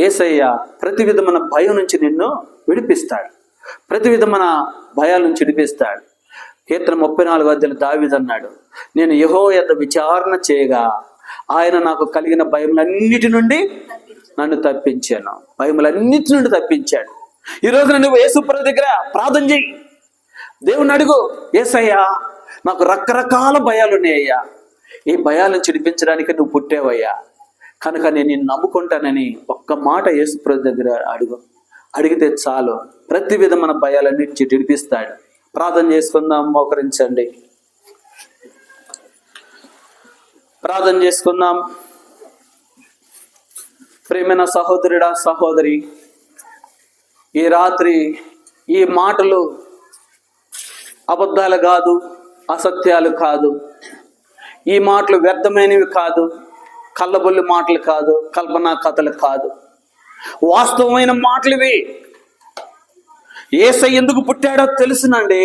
యేసయ్య ప్రతి విధమైన భయం నుంచి నిన్ను విడిపిస్తాడు. ప్రతి విధమైన భయాల నుంచి విడిపిస్తాడు. కీర్తన 34 దావీదు అన్నాడు, నేను యెహోవా యొద్ద విచారణ చేయగా ఆయన నాకు కలిగిన భయములన్నిటి నుండి నన్ను తప్పించాను. భయములన్నిటి నుండి తప్పించాడు. ఈ రోజున నువ్వు యేసుప్రభు దగ్గర ప్రార్థన చేయి. దేవుని అడుగు, యేసయ్యా నాకు రకరకాల భయాలు ఉన్నాయ్యా, ఈ భయాలను చిడిపించడానికి నువ్వు పుట్టావయ్యా, కనుక నేను నిన్ను నమ్ముకుంటానని ఒక్క మాట యేసుప్రభు దగ్గర అడిగితే చాలు, ప్రతి విధమైన భయాలన్నిటి విడిపిస్తాడు. ప్రార్థన చేసుకుందాం, మోకరించండి, ప్రార్థన చేసుకుందాం. ప్రియమైన సహోదరుడా, సహోదరి, ఈ రాత్రి ఈ మాటలు అబద్ధాలు కాదు, అసత్యాలు కాదు, ఈ మాటలు వ్యర్థమైనవి కాదు, కళ్ళబొల్లి మాటలు కాదు, కల్పనా కథలు కాదు, వాస్తవమైన మాటలు ఇవి. యేసయ్య ఎందుకు పుట్టాడో తెలుసునండి.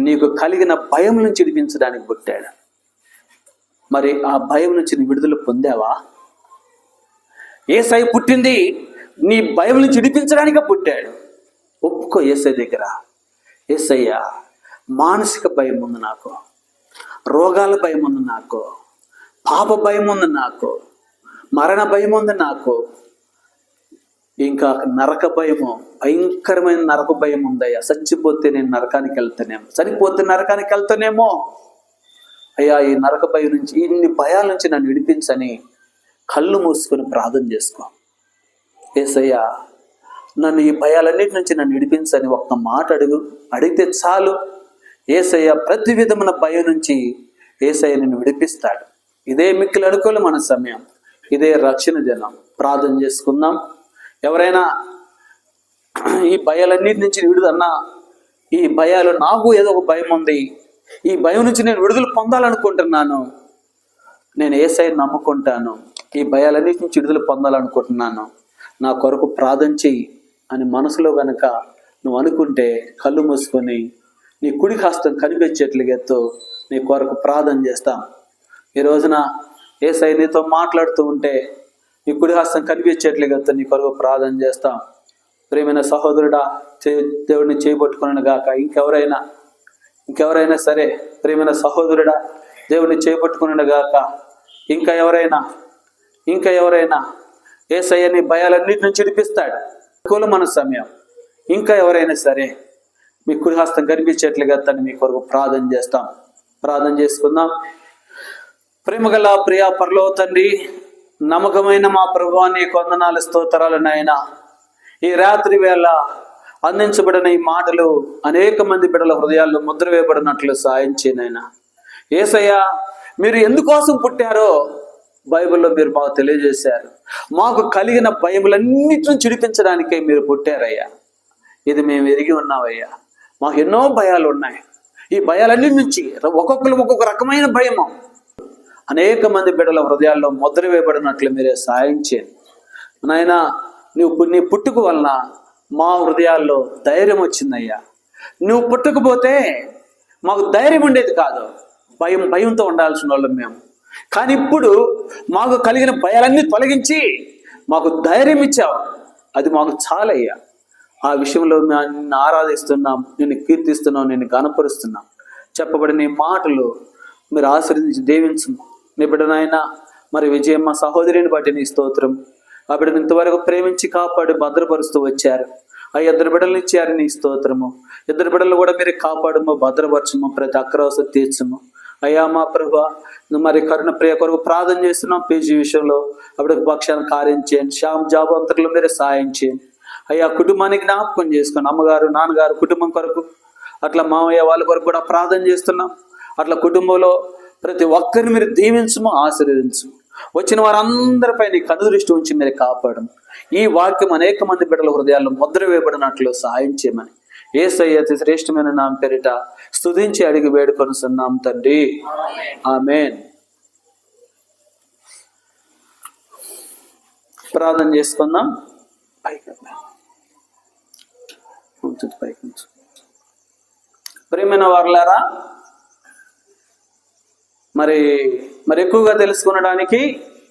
నీకు కలిగిన భయం నుంచి విడిపించడానికి పుట్టాడు. మరి ఆ భయం నుంచి నీ విడుదల పొందావా? యేసయ్య పుట్టింది నీ భయం నుంచి విడిపించడానికే పుట్టాడు. ఒప్పుకో యేసయ్య దగ్గర, యేసయ్య మానసిక భయం ఉంది నాకు, రోగాల భయం ఉంది నాకు, పాప భయం ఉంది నాకు, మరణ భయం ఉంది నాకు, ఇంకా నరక భయము, భయంకరమైన నరక భయం ఉందయ్యా. చచ్చిపోతే నేను నరకానికి వెళ్తానేమో, చనిపోతే నరకానికి వెళ్తానేమో అయ్యా, ఈ నరక భయం నుంచి, ఇన్ని భయాల నుంచి నన్ను విడిపించని కళ్ళు మూసుకొని ప్రార్థన చేసుకో. యేసయ్యా నన్ను ఈ భయాలన్నిటి నుంచి నన్ను విడిపించని ఒక్క మాట అడిగితే చాలు. యేసయ్య ప్రతి విధమైన భయం నుంచి యేసయ్య నిన్ను విడిపిస్తాడు. ఇదే మిక్కిలి అనుకూలమైన సమయం, ఇదే రక్షణ దినం. ప్రార్థన చేసుకుందాం. ఎవరైనా ఈ భయాలన్నిటి నుంచి విడుదలన్నా, ఈ భయాలు, నాకు ఏదో ఒక భయం ఉంది, ఈ భయం నుంచి నేను విడుదల పొందాలనుకుంటున్నాను, నేను యేసయ్యను నమ్ముకుంటాను, ఈ భయాలన్నిటి నుంచి విడుదల పొందాలనుకుంటున్నాను, నా కొరకు ప్రార్థన చెయ్యి అని మనసులో గనక నువ్వు అనుకుంటే కళ్ళు మూసుకొని నీ కుడి హస్తం కనిపించేట్లుగా ఎత్తు, నీ కొరకు ప్రార్థన చేస్తాం. ఈ రోజున యేసయ్య నీతో మాట్లాడుతూ ఉంటే నీ కుడి హస్తం కనిపించేట్లుగా ఎత్తు, నీ కొరకు ప్రార్థన చేస్తాం. ప్రియమైన సహోదరుడా, దేవుడిని చేయబట్టుకున్నాను గాక. ఇంకెవరైనా సరే, ప్రియమైన సహోదరుడా, దేవుడిని చేయబట్టుకున్నాను గాక. ఇంకా ఎవరైనా యేసయ్య నీ భయాలన్నిటి నుంచి విడిపిస్తాడు. అనుకూలమైన సమయం. ఇంకా ఎవరైనా సరే మీ కుడి హస్తం కనిపించేట్లుగా తను మీ కొరకు ప్రార్థన చేస్తాం. ప్రార్థన చేసుకుందాం. ప్రేమగల ప్రియ పరలోక తండ్రి, నమ్మకమైన మా ప్రభువా, నీ వందనాలు, స్తోత్రాలు నాయనా. ఈ రాత్రి వేళ అందించబడిన ఈ మాటలు అనేక మంది బిడ్డల హృదయాల్లో ముద్ర వేయబడినట్లు సాయం చేయనైనా. యేసయ్య మీరు ఎందుకోసం పుట్టారో బైబిల్లో మీరు మాకు తెలియజేశారు. మాకు కలిగిన భయములన్నిటి నుంచి విడిపించడానికే మీరు పుట్టారయ్యా. ఇది మేము ఎరిగి ఉన్నామయ్యా. మాకు ఎన్నో భయాలు ఉన్నాయి. ఈ భయాలన్నిటి నుంచి ఒక్కొక్క రకమైన భయము అనేక మంది బిడ్డల హృదయాల్లో ముద్ర వేయబడినట్లు మీరే సాయం చేయండి నాయనా. నీ పుట్టుక వలన మా హృదయాల్లో ధైర్యం వచ్చిందయ్యా. నువ్వు పుట్టకపోతే మాకు ధైర్యం ఉండేది కాదు, భయంతో ఉండాల్సిన వాళ్ళం మేము. కానీ ఇప్పుడు మాకు కలిగిన భయాలన్నీ తొలగించి మాకు ధైర్యం ఇచ్చావు, అది మాకు చాలయ్యా. ఆ విషయంలో నిన్ను ఆరాధిస్తున్నాం, నిన్ను కీర్తిస్తున్నాం, నిన్ను గణపరుస్తున్నాం. చెప్పబడిన ఈ మాటలు మీరు ఆశీర్వదించి దీవించు. నీ బిడ్డనైనా మరి విజయమ్మ సహోదరిని బట్టి నీ స్తోత్రం. ఆ బిడ్డను ఇంతవరకు ప్రేమించి కాపాడి భద్రపరుస్తూ వచ్చారు. ఆ ఇద్దరు బిడ్డలు ఇచ్చారు, నీ స్తోత్రము. ఇద్దరు బిడ్డలు కూడా మీరు కాపాడము, భద్రపరచము, ప్రతి అక్కరవసరం తీర్చము. అయ్యా మా ప్రభా, మరి కరుణ ప్రియ కొరకు ప్రార్థన చేస్తున్నాం. పీజీ విషయంలో అప్పుడు పక్షాన్ని కార్యం చేయండి. శ్యామ్ జాబ్ అంతట్లో మీరు సాయం చేయండి. అయ్యా కుటుంబానికి జ్ఞాపకం చేసుకోండి. అమ్మగారు నాన్నగారు కుటుంబం కొరకు, అట్లా మామయ్య వాళ్ళ కొరకు కూడా ప్రార్థన చేస్తున్నాం. అట్లా కుటుంబంలో ప్రతి ఒక్కరిని మీరు దీవించము, ఆశీర్వదించు. వచ్చిన వారందరిపై నీ కనుదృష్టి ఉంచి మీరు కాపాడము. ఈ వాక్యం అనేక మంది బిడ్డల హృదయాల్లో ముద్ర వేయబడినట్లు సహాయం చేయమని యేసయ్య అతి శ్రేష్టమైన నామం పేరిట స్తుతించి అడిగి వేడుకొనుచున్నాం తండ్రి, ఆమేన్. ప్రార్థన చేసుకుందాం. ప్రియమైన వారలారా, మరి ఎక్కువగా తెలుసుకునడానికి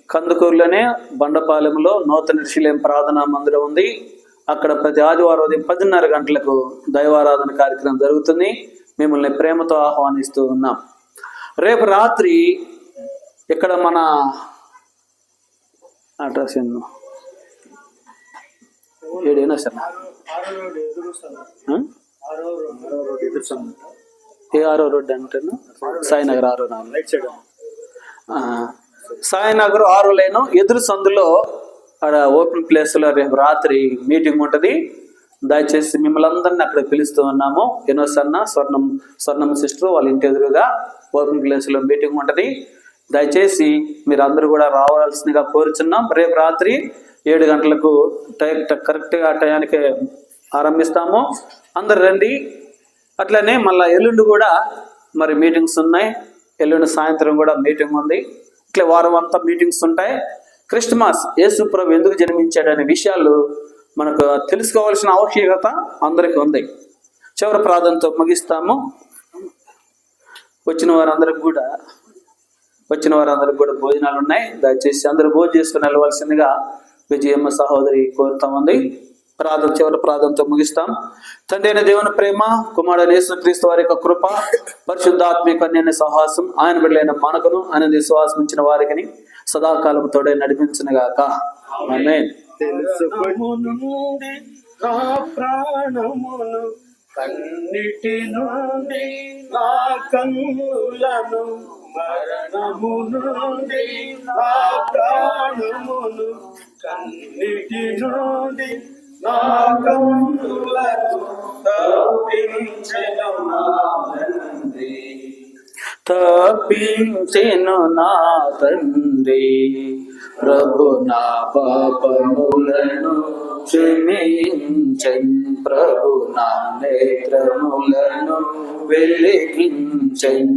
కందుకూరులోనే బండపాలెంలో నూతన శిలేం ప్రార్థనా మందిరం ఉంది. అక్కడ ప్రతి ఆదివారం ఉదయం 10:30 గంటలకు దైవారాధన కార్యక్రమం జరుగుతుంది. మిమ్మల్ని ప్రేమతో ఆహ్వానిస్తూ ఉన్నాం. రేపు రాత్రి ఇక్కడ మన అడ్రస్ ఏందో ఏడైనా సార్ ఏ 6వ రోడ్డు అంటేను సాయినగర్ 6వ సాయినగర్ 6వ లైన్ ఎదురు సందులో అక్కడ ఓపెన్ ప్లేస్లో రేపు రాత్రి మీటింగ్ ఉంటుంది. దయచేసి మిమ్మల్ని అందరినీ అక్కడ పిలుస్తూ ఉన్నాము. ఎన్నోసన్న స్వర్ణం సిస్టర్ వాళ్ళ ఇంటి ఎదురుగా ఓపెన్ ప్లేస్లో మీటింగ్ ఉంటుంది. దయచేసి మీరు అందరూ కూడా రావాల్సిందిగా కోరుచున్నాం. రేపు రాత్రి 7 గంటలకు కరెక్ట్గా టయానికి ఆరంభిస్తాము. అందరు రండి. అట్లనే మళ్ళీ ఎల్లుండి కూడా మరి మీటింగ్స్ ఉన్నాయి. ఎల్లుండి సాయంత్రం కూడా మీటింగ్ ఉంది. ఇట్లా వారం అంతా మీటింగ్స్ ఉంటాయి. క్రిస్మస్ యేసు ప్రభు ఎందుకు జన్మించాడనే విషయాలు మనకు తెలుసుకోవాల్సిన ఆవశ్యకత అందరికీ ఉంది. చివరి ప్రార్థనతో ముగిస్తాము. వచ్చిన వారందరికి కూడా భోజనాలు ఉన్నాయి. దయచేసి అందరూ భోజనం చేసుకుని వెళ్ళవలసిందిగా విజయమ్మ సహోదరి కోరుతా ఉంది. చివరి ప్రార్థనతో ముగిస్తాం. తండ్రి అయిన దేవుని ప్రేమ, కుమారుడైన యేసుక్రీస్తు వారి యొక్క కృప, పరిశుద్ధాత్మిక అన్యోన్య సహవాసం, ఆయన బిడ్డలైన మనకును ఆయన విశ్వాసం ఉంచిన వారికి సదాకాలం తోడే నడిపించునుగాక. ఆమేన్. కన్నిటి నుండి నా కన్నులను, మరణము నుండి నా ప్రాణమును, కన్నిటి నుండి నా కన్నులను తప్పించెను నా తండ్రి. ప్రభు నా పాపములను క్షమించన్, ప్రభు నా నేత్రములను వెలిగించన్.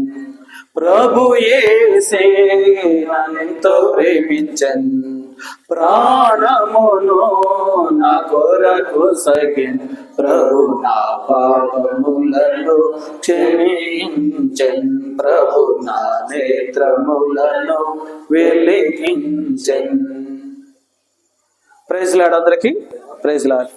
ప్రభు యేసే నన్నెంతో ప్రేమించన్, ప్రాణమును నా కొరకు సగిన్. ప్రభు నా పాపములను క్షమించన్, ప్రభు నా నేత్రములను వెలిగించన్. ప్రైజ్ లార్డ్ అందరికీ. Praise lord.